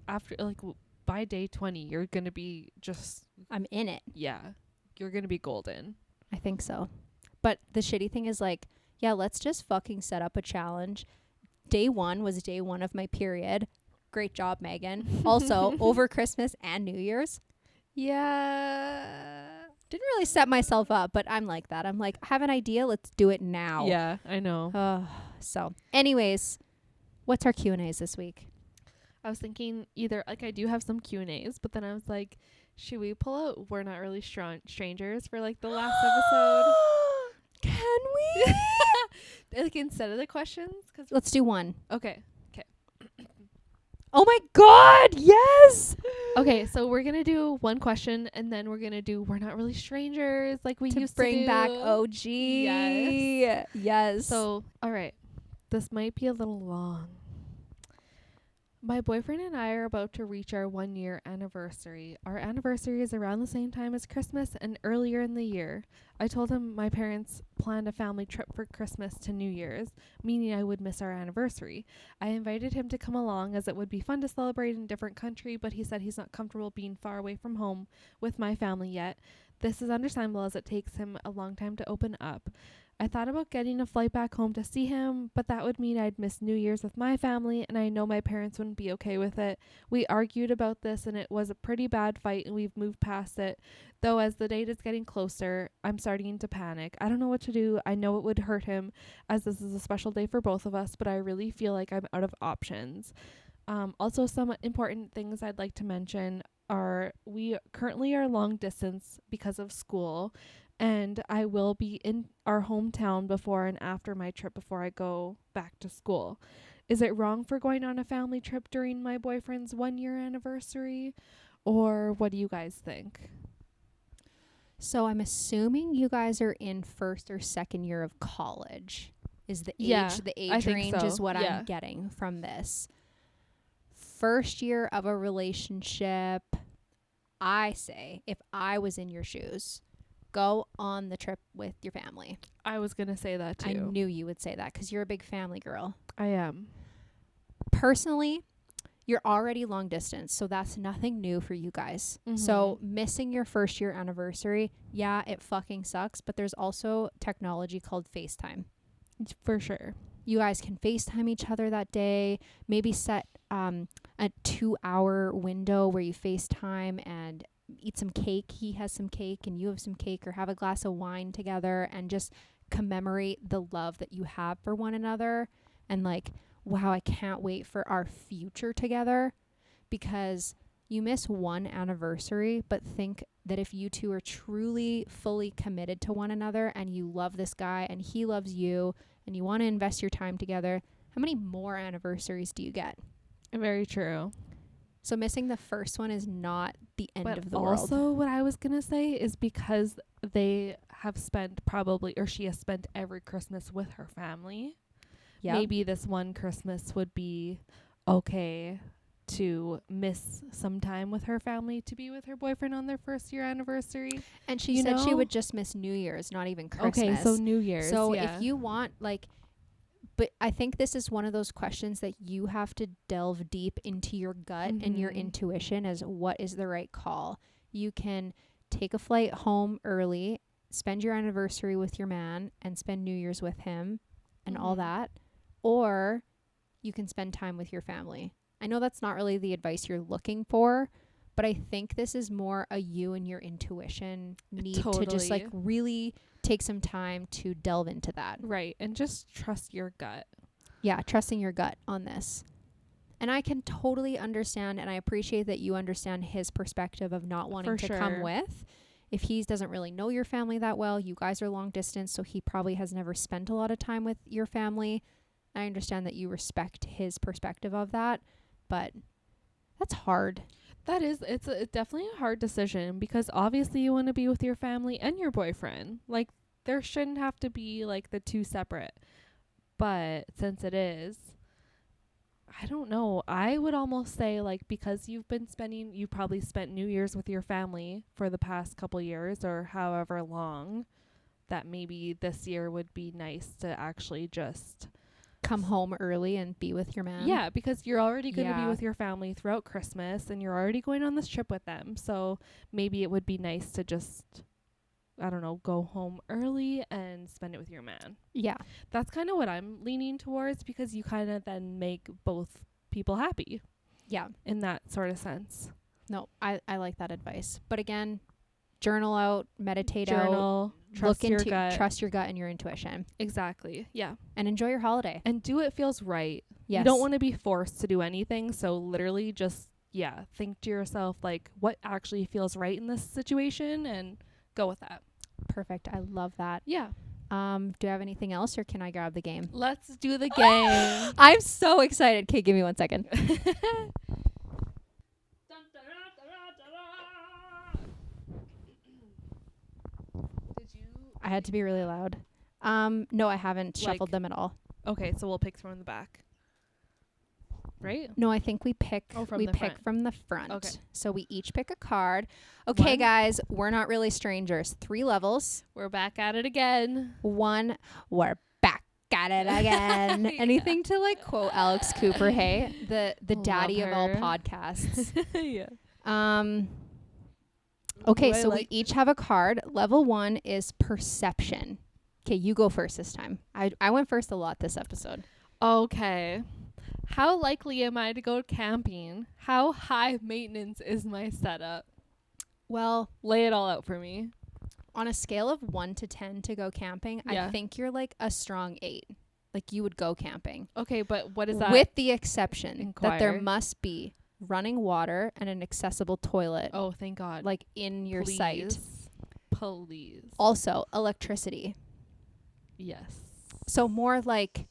after, like, by day 20, you're going to be just... I'm in it. Yeah. You're going to be golden. I think so. But the shitty thing is like, yeah, let's just fucking set up a challenge. Day 1 was day 1 of my period. Great job, Megan. Also, over Christmas and New Year's. Yeah. Didn't really set myself up, but I'm like that. I'm like, I have an idea. Let's do it now. Yeah, I know. So, anyways, what's our Q&As this week? I was thinking either, like, I do have some Q&As, but then I was like, should we pull out We're Not Really Strangers for, like, the last episode? Can we? Like, instead of the questions? Let's do one. Okay. Oh my God, yes! Okay, so we're going to do one question, and then we're going to do We're Not Really Strangers, like we used to do. Bring back OG. Yes. So, all right. This might be a little long. My boyfriend and I are about to reach our 1-year anniversary. Our anniversary is around the same time as Christmas and earlier in the year. I told him my parents planned a family trip for Christmas to New Year's, meaning I would miss our anniversary. I invited him to come along as it would be fun to celebrate in a different country, but he said he's not comfortable being far away from home with my family yet. This is understandable as it takes him a long time to open up. I thought about getting a flight back home to see him, but that would mean I'd miss New Year's with my family, and I know my parents wouldn't be okay with it. We argued about this, and it was a pretty bad fight, and we've moved past it. Though as the date is getting closer, I'm starting to panic. I don't know what to do. I know it would hurt him, as this is a special day for both of us, but I really feel like I'm out of options. Also, some important things I'd like to mention are we currently are long distance because of school, and I will be in our hometown before and after my trip before I go back to school. Is it wrong for going on a family trip during my boyfriend's 1-year anniversary? Or what do you guys think? So I'm assuming you guys are in first or second year of college. Is the age, the age range is what I'm getting from this. First year of a relationship, I say, if I was in your shoes, go on the trip with your family. I was going to say that too. I knew you would say that because you're a big family girl. I am. Personally, you're already long distance, so that's nothing new for you guys. Mm-hmm. So missing your first year anniversary, yeah, it fucking sucks, but there's also technology called FaceTime. For sure. You guys can FaceTime each other that day, maybe set a 2-hour window where you FaceTime and eat some cake. He has some cake and you have some cake, or have a glass of wine together and just commemorate the love that you have for one another. And like, wow, I can't wait for our future together, because you miss one anniversary, but think that if you two are truly fully committed to one another and you love this guy and he loves you and you want to invest your time together, how many more anniversaries do you get? Very true. So missing the first one is not the end of the world. Also, what I was going to say is because they have spent probably, or she has spent every Christmas with her family. Yep. Maybe this one Christmas would be okay to miss some time with her family to be with her boyfriend on their first year anniversary. And she said she would just miss New Year's, not even Christmas. Okay, so New Year's. So if you want, like, but I think this is one of those questions that you have to delve deep into your gut and your intuition as what is the right call. You can take a flight home early, spend your anniversary with your man, and spend New Year's with him and all that. Or you can spend time with your family. I know that's not really the advice you're looking for, but I think this is more a you and your intuition need to just like really take some time to delve into that. Right. And just trust your gut. Yeah, trusting your gut on this. And I can totally understand, and I appreciate that you understand his perspective of not wanting to come with. If he doesn't really know your family that well, you guys are long distance, so he probably has never spent a lot of time with your family. I understand that you respect his perspective of that, but that's hard. That is, it's definitely a hard decision, because obviously you want to be with your family and your boyfriend. Like, there shouldn't have to be like the two separate, but since it is, I don't know. I would almost say, like, because you probably spent New Year's with your family for the past couple years or however long, that maybe this year would be nice to actually just come home early and be with your man. Yeah, because you're already going to be with your family throughout Christmas and you're already going on this trip with them. So maybe it would be nice to just, I don't know, go home early and spend it with your man. Yeah. That's kind of what I'm leaning towards, because you kind of then make both people happy. Yeah. In that sort of sense. No, I like that advice. But again, journal out, meditate out, trust your gut and your intuition. Exactly. Yeah. And enjoy your holiday. And do what feels right. Yes. You don't want to be forced to do anything. So literally just, think to yourself, like, what actually feels right in this situation and go with that. Perfect. I love that. Yeah. Do I have anything else, or can I grab the game? Let's do the game. I'm so excited. Okay, give me 1 second. I had to be really loud. No, I haven't shuffled them at all. Okay, so we'll pick from the back. Right? No, I think we pick from the front. Okay. So we each pick a card. Okay, guys, we're not really strangers. 3 levels. We're back at it again. 1, we're back at it again. Anything to like quote Alex Cooper, hey? The daddy of all podcasts. Yeah. Okay, so we each have a card. Level 1 is perception. Okay, you go first this time. I went first a lot this episode. Okay. How likely am I to go camping? How high maintenance is my setup? Well, lay it all out for me. On a scale of 1 to 10 to go camping, I think you're like a strong 8. Like you would go camping. Okay, but what is that? With the exception that there must be running water and an accessible toilet. Oh, thank God. Like in your site. Please. Also, electricity. Yes. So more like,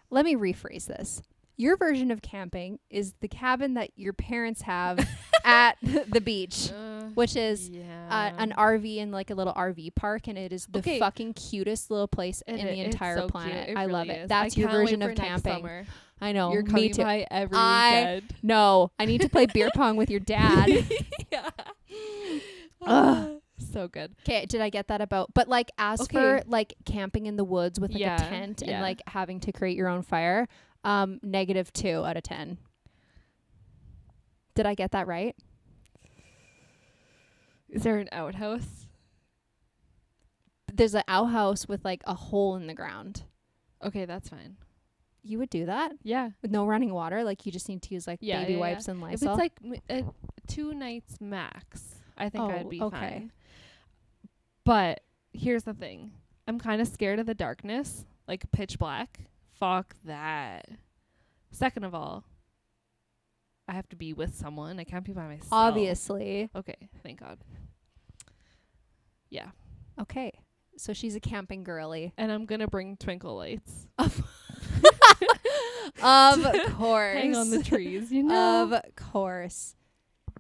let me rephrase this. Your version of camping is the cabin that your parents have at the beach, which is an RV in like a little RV park, and it is the fucking cutest little place in the entire planet. I love it. That's your version of camping. I know. You're coming by every weekend. No, I need to play beer pong with your dad. So good. Okay, did I get that about? But like, as for like camping in the woods with like a tent and like having to create your own fire, -2 out of 10. Did I get that right? Is there an outhouse? There's an outhouse with like a hole in the ground. Okay, that's fine. You would do that? Yeah. With no running water? Like you just need to use like baby wipes and Lysol? If it's like 2 nights max, I think I'd be fine. But here's the thing. I'm kind of scared of the darkness, like pitch black. Fuck that. Second of all, I have to be with someone. I can't be by myself. Obviously. Okay, thank God. Yeah. Okay. So she's a camping girly. And I'm going to bring twinkle lights. Of course. Hang on the trees, you know. Of course.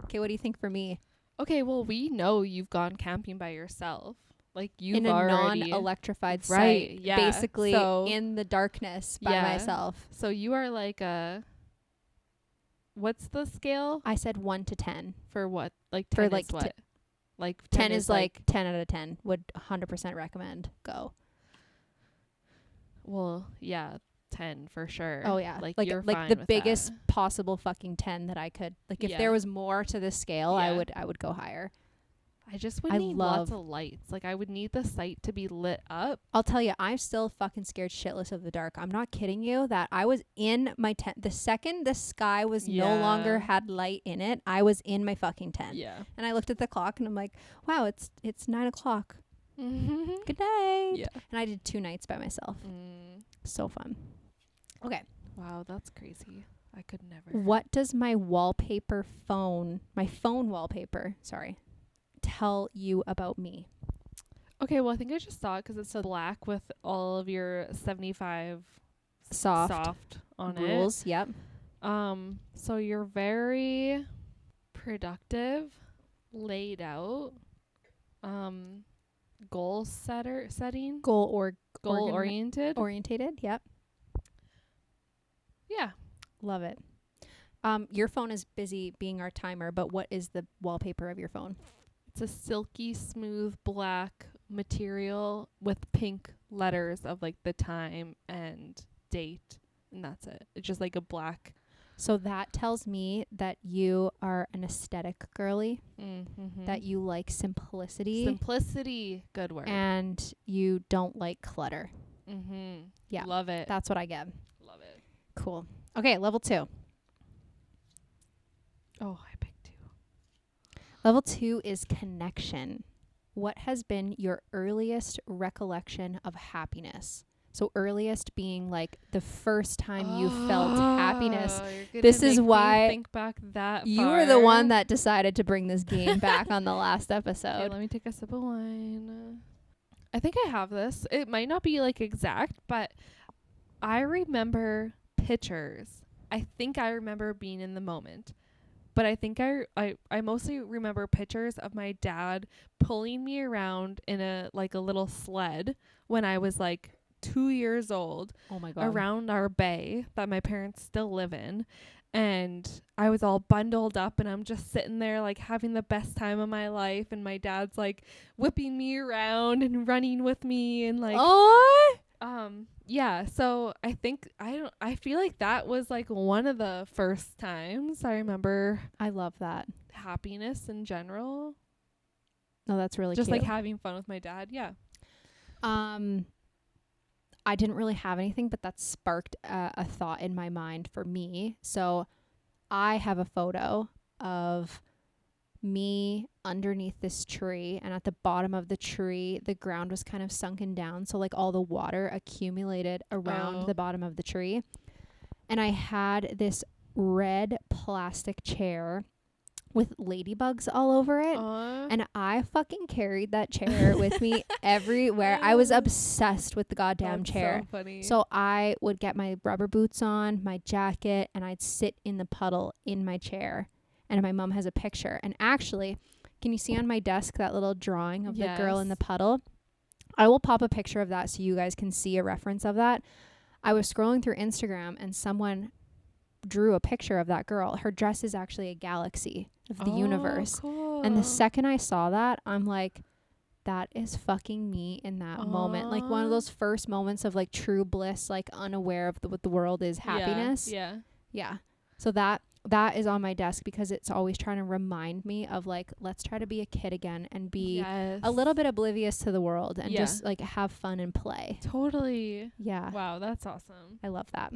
Okay, what do you think for me? Okay, well, we know you've gone camping by yourself. Like you've in a non-electrified site, basically in the darkness by myself. So you are like what's the scale? I said 1 to 10. For what? Like 10 for like is what? Like 10 is like 10 out of 10. Would 100% recommend. Go. Well, yeah, 10 for sure. Oh yeah, like you're like the biggest possible fucking 10 that I could. Like if there was more to this scale, I would go higher. I just would need lots of lights. Like I would need the site to be lit up. I'll tell you, I'm still fucking scared shitless of the dark. I'm not kidding you that I was in my tent. The second the sky was no longer had light in it, I was in my fucking tent. Yeah. And I looked at the clock and I'm like, wow, it's 9:00. Good night. Yeah. And I did 2 nights by myself. So fun. Okay. Wow, that's crazy. I could never. What does my phone wallpaper, tell you about me? Okay, well, I think I just saw it because it's black with all of your 75 soft on rules. It. Yep. So you're very productive, laid out, goal oriented. Yep. Yeah. Love it. Your phone is busy being our timer, but what is the wallpaper of your phone? It's a silky smooth black material with pink letters of like the time and date, and that's it. It's just like a black. So that tells me that you are an aesthetic girly, that you like simplicity. Simplicity, good word. And you don't like clutter. Yeah. Love it. That's what I get. Love it. Cool. Okay, level 2. Oh, I picked 2. Level 2 is connection. What has been your earliest recollection of happiness? So earliest being like the first time you felt happiness. This is why think back that you far. were the one that decided to bring this game back on the last episode. Okay, let me take a sip of wine. I think I have this. It might not be like exact, but I remember pictures. I think I remember being in the moment. But I think I mostly remember pictures of my dad pulling me around in a little sled when I was like 2 years old. Oh my God. Around our bay that my parents still live in. And I was all bundled up and I'm just sitting there like having the best time of my life. And my dad's like whipping me around and running with me and like, yeah. So I think I feel like that was like one of the first times I remember. I love that. Happiness in general. Oh, that's really just cute. like having fun with my dad. Yeah. I didn't really have anything, but that sparked a thought in my mind for me. So I have a photo of me underneath this tree, and at the bottom of the tree, the ground was kind of sunken down. So like all the water accumulated around the bottom of the tree. And I had this red plastic chair with ladybugs all over it. And I fucking carried that chair with me everywhere. I was obsessed with the goddamn chair. So funny. So I would get my rubber boots on, my jacket, and I'd sit in the puddle in my chair. And my mom has a picture. And actually, can you see on my desk that little drawing of the girl in the puddle? I will pop a picture of that so you guys can see a reference of that. I was scrolling through Instagram and someone drew a picture of that girl. Her dress is actually a galaxy of the universe. Cool. And the second I saw that, I'm like, that is fucking me in that moment. Like one of those first moments of like true bliss, like unaware of what the world is happiness. Yeah. So that is on my desk because it's always trying to remind me of like, let's try to be a kid again and be a little bit oblivious to the world and just like have fun and play. Totally. Yeah. Wow, that's awesome. I love that.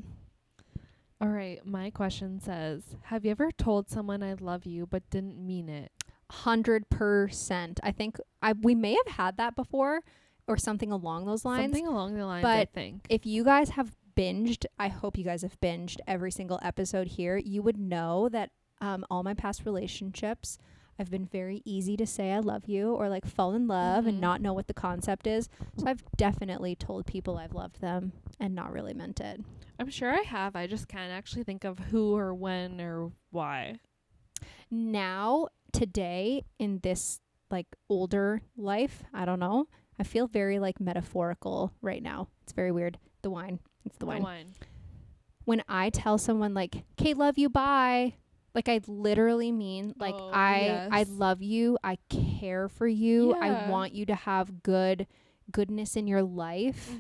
All right, my question says, have you ever told someone I love you but didn't mean it? 100%. I think we may have had that before or something along those lines. Something along the lines, but I think. If you guys have binged, I hope you guys have binged every single episode here, you would know that all my past relationships, I've been very easy to say I love you or like fall in love and not know what the concept is. So I've definitely told people I've loved them and not really meant it. I'm sure I have. I just can't actually think of who or when or why. Now, today, in this like older life, I don't know. I feel very like metaphorical right now. It's very weird. The wine. It's the wine. When I tell someone like, "Okay, love you, bye," like I literally mean like I love you. I care for you. I want you to have goodness in your life.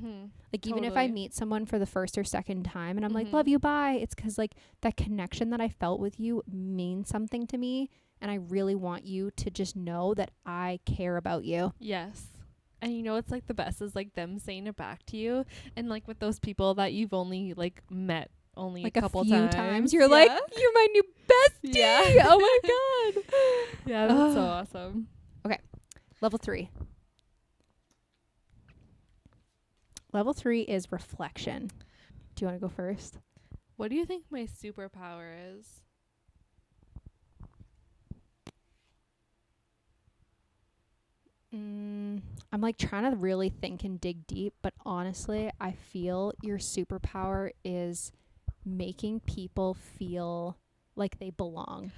Like even if I meet someone for the first or second time and I'm like, love you, bye, it's because like that connection that I felt with you means something to me, and I really want you to just know that I care about you. Yes. And you know, it's like the best is like them saying it back to you, and like with those people that you've only like met only like a couple few times. You're like, you're my new bestie. Yeah. Oh my God. Yeah, that's so awesome. Okay. Level 3. Level 3 is reflection. Do you want to go first? What do you think my superpower is? I'm like trying to really think and dig deep, but honestly, I feel your superpower is making people feel like they belong.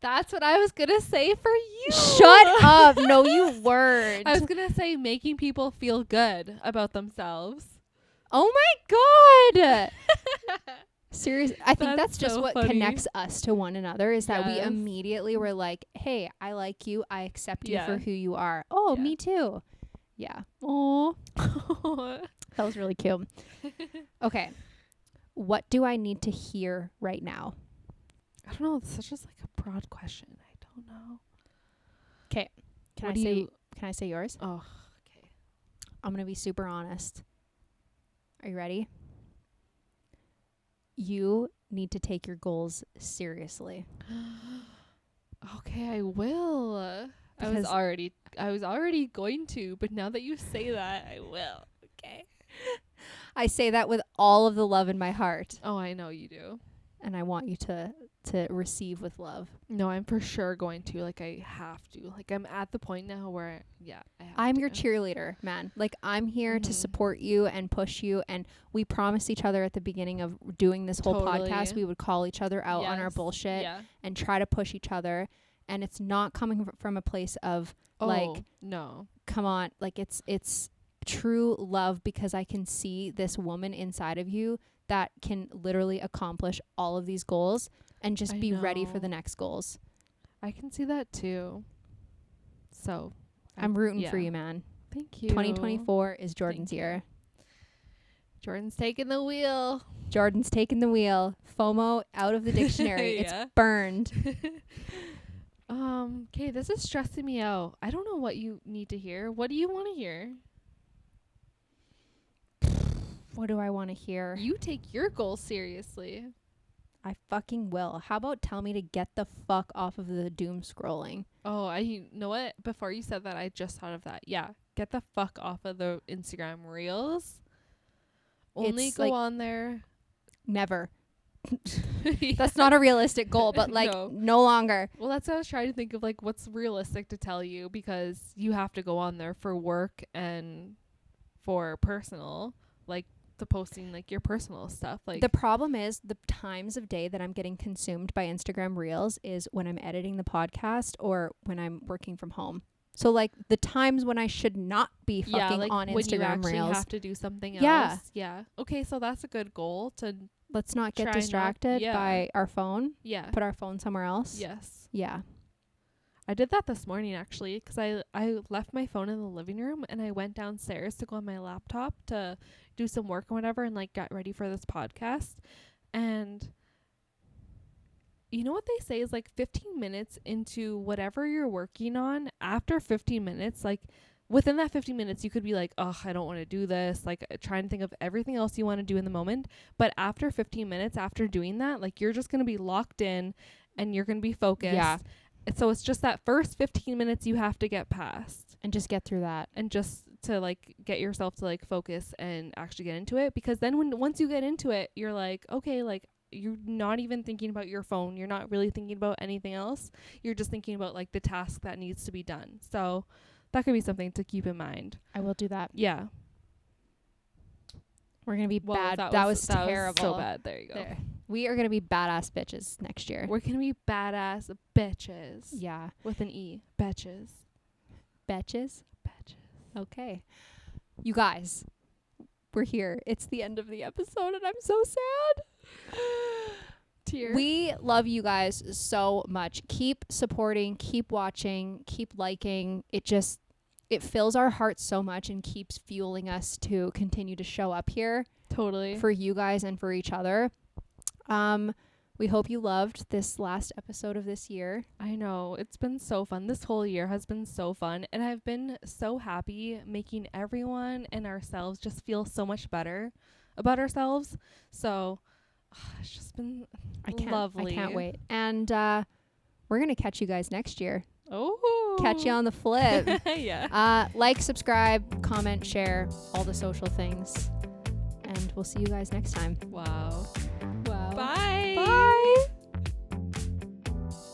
That's what I was going to say for you. Shut up. No, you weren't. I was going to say making people feel good about themselves. Oh my God. Seriously, I think that's just so what funny. connects us to one another is that we Yes. immediately were like, hey, I like you. I accept you Yeah. for who you are. Oh, Yeah. me too. Yeah. Oh, that was really cute. Okay. What do I need to hear right now? I don't know. It's such just like a broad question. I don't know. Okay. Can I say yours? Oh, okay. I'm going to be super honest. Are you ready? You need to take your goals seriously. Okay, I will. I was already going to, but now that you say that, I will. Okay. I say that with all of the love in my heart, Oh, I know you do. and I want you to receive with love. No, I'm for sure going to. Like, I have to. Like, I'm at the point now where, I have I'm to. your cheerleader, man. Like, I'm here to Mhm. support you and push you. And we promised each other at the beginning of doing this whole Totally. podcast, we would call each other out on our Yes. bullshit Yeah. and try to push each other. And it's not coming from a place of like, no. come on, like it's true love, because I can see this woman inside of you that can literally accomplish all of these goals and just I be ready for know. the next goals. I can see that too. So, I'm rooting for yeah. you, man. Thank you. 2024 is Jordan's Thank you. year. Jordan's taking the wheel. Jordan's taking the wheel. FOMO out of the dictionary. Yeah. It's burned. Okay, this is stressing me out. I don't know what you need to hear. What do you want to hear? What do I want to hear? You take your goals seriously. I fucking will. How about tell me to get the fuck off of the doom scrolling? Oh, you know what? Before you said that, I just thought of that. Yeah, get the fuck off of the Instagram Reels. Only It's go like- on there. Never. Yeah. That's not a realistic goal, but like no longer. Well, that's what I was trying to think of, like, what's realistic to tell you, because you have to go on there for work and for personal, like the posting, like your personal stuff. Like The problem is the times of day that I'm getting consumed by Instagram Reels is when I'm editing the podcast or when I'm working from home. So like the times when I should not be fucking like on when you Instagram actually Reels. have to do something Yeah. else. Yeah. Okay, so that's a good goal to Let's not get try not- distracted yeah. by our phone. yeah. Put our phone somewhere else. Yes. Yeah. I did that this morning actually, because I left my phone in the living room and I went downstairs to go on my laptop to do some work or whatever and like get ready for this podcast. And you know what they say is like 15 minutes into whatever you're working on, after 15 minutes, like within that 15 minutes, you could be like, oh, I don't want to do this. Like trying to think of everything else you want to do in the moment. But after 15 minutes, after doing that, like you're just going to be locked in and you're going to be focused. Yeah. So it's just that first 15 minutes you have to get past And just get through that. and just to like get yourself to like focus and actually get into it. Because then once you get into it, you're like, okay, like you're not even thinking about your phone. You're not really thinking about anything else. You're just thinking about like the task that needs to be done. So that could be something to keep in mind. I will do that. Yeah. We're going to be Well, bad. that was was terrible. so bad. There you go. There. We are going to be badass bitches next year. We're going to be badass bitches. Yeah. With an E. Betches. Betches. Betches. Okay. You guys, we're here. It's the end of the episode and I'm so sad. Tear. We love you guys so much. Keep supporting, keep watching, keep liking. It fills our hearts so much and keeps fueling us to continue to show up here Totally. for you guys and for each other. We hope you loved this last episode of this year. I know. It's been so fun. This whole year has been so fun. And I've been so happy making everyone and ourselves just feel so much better about ourselves. So it's just been lovely. I can't wait. And we're going to catch you guys next year. Oh. Catch you on the flip. Yeah. Like, subscribe, comment, share, all the social things. And we'll see you guys next time. Wow.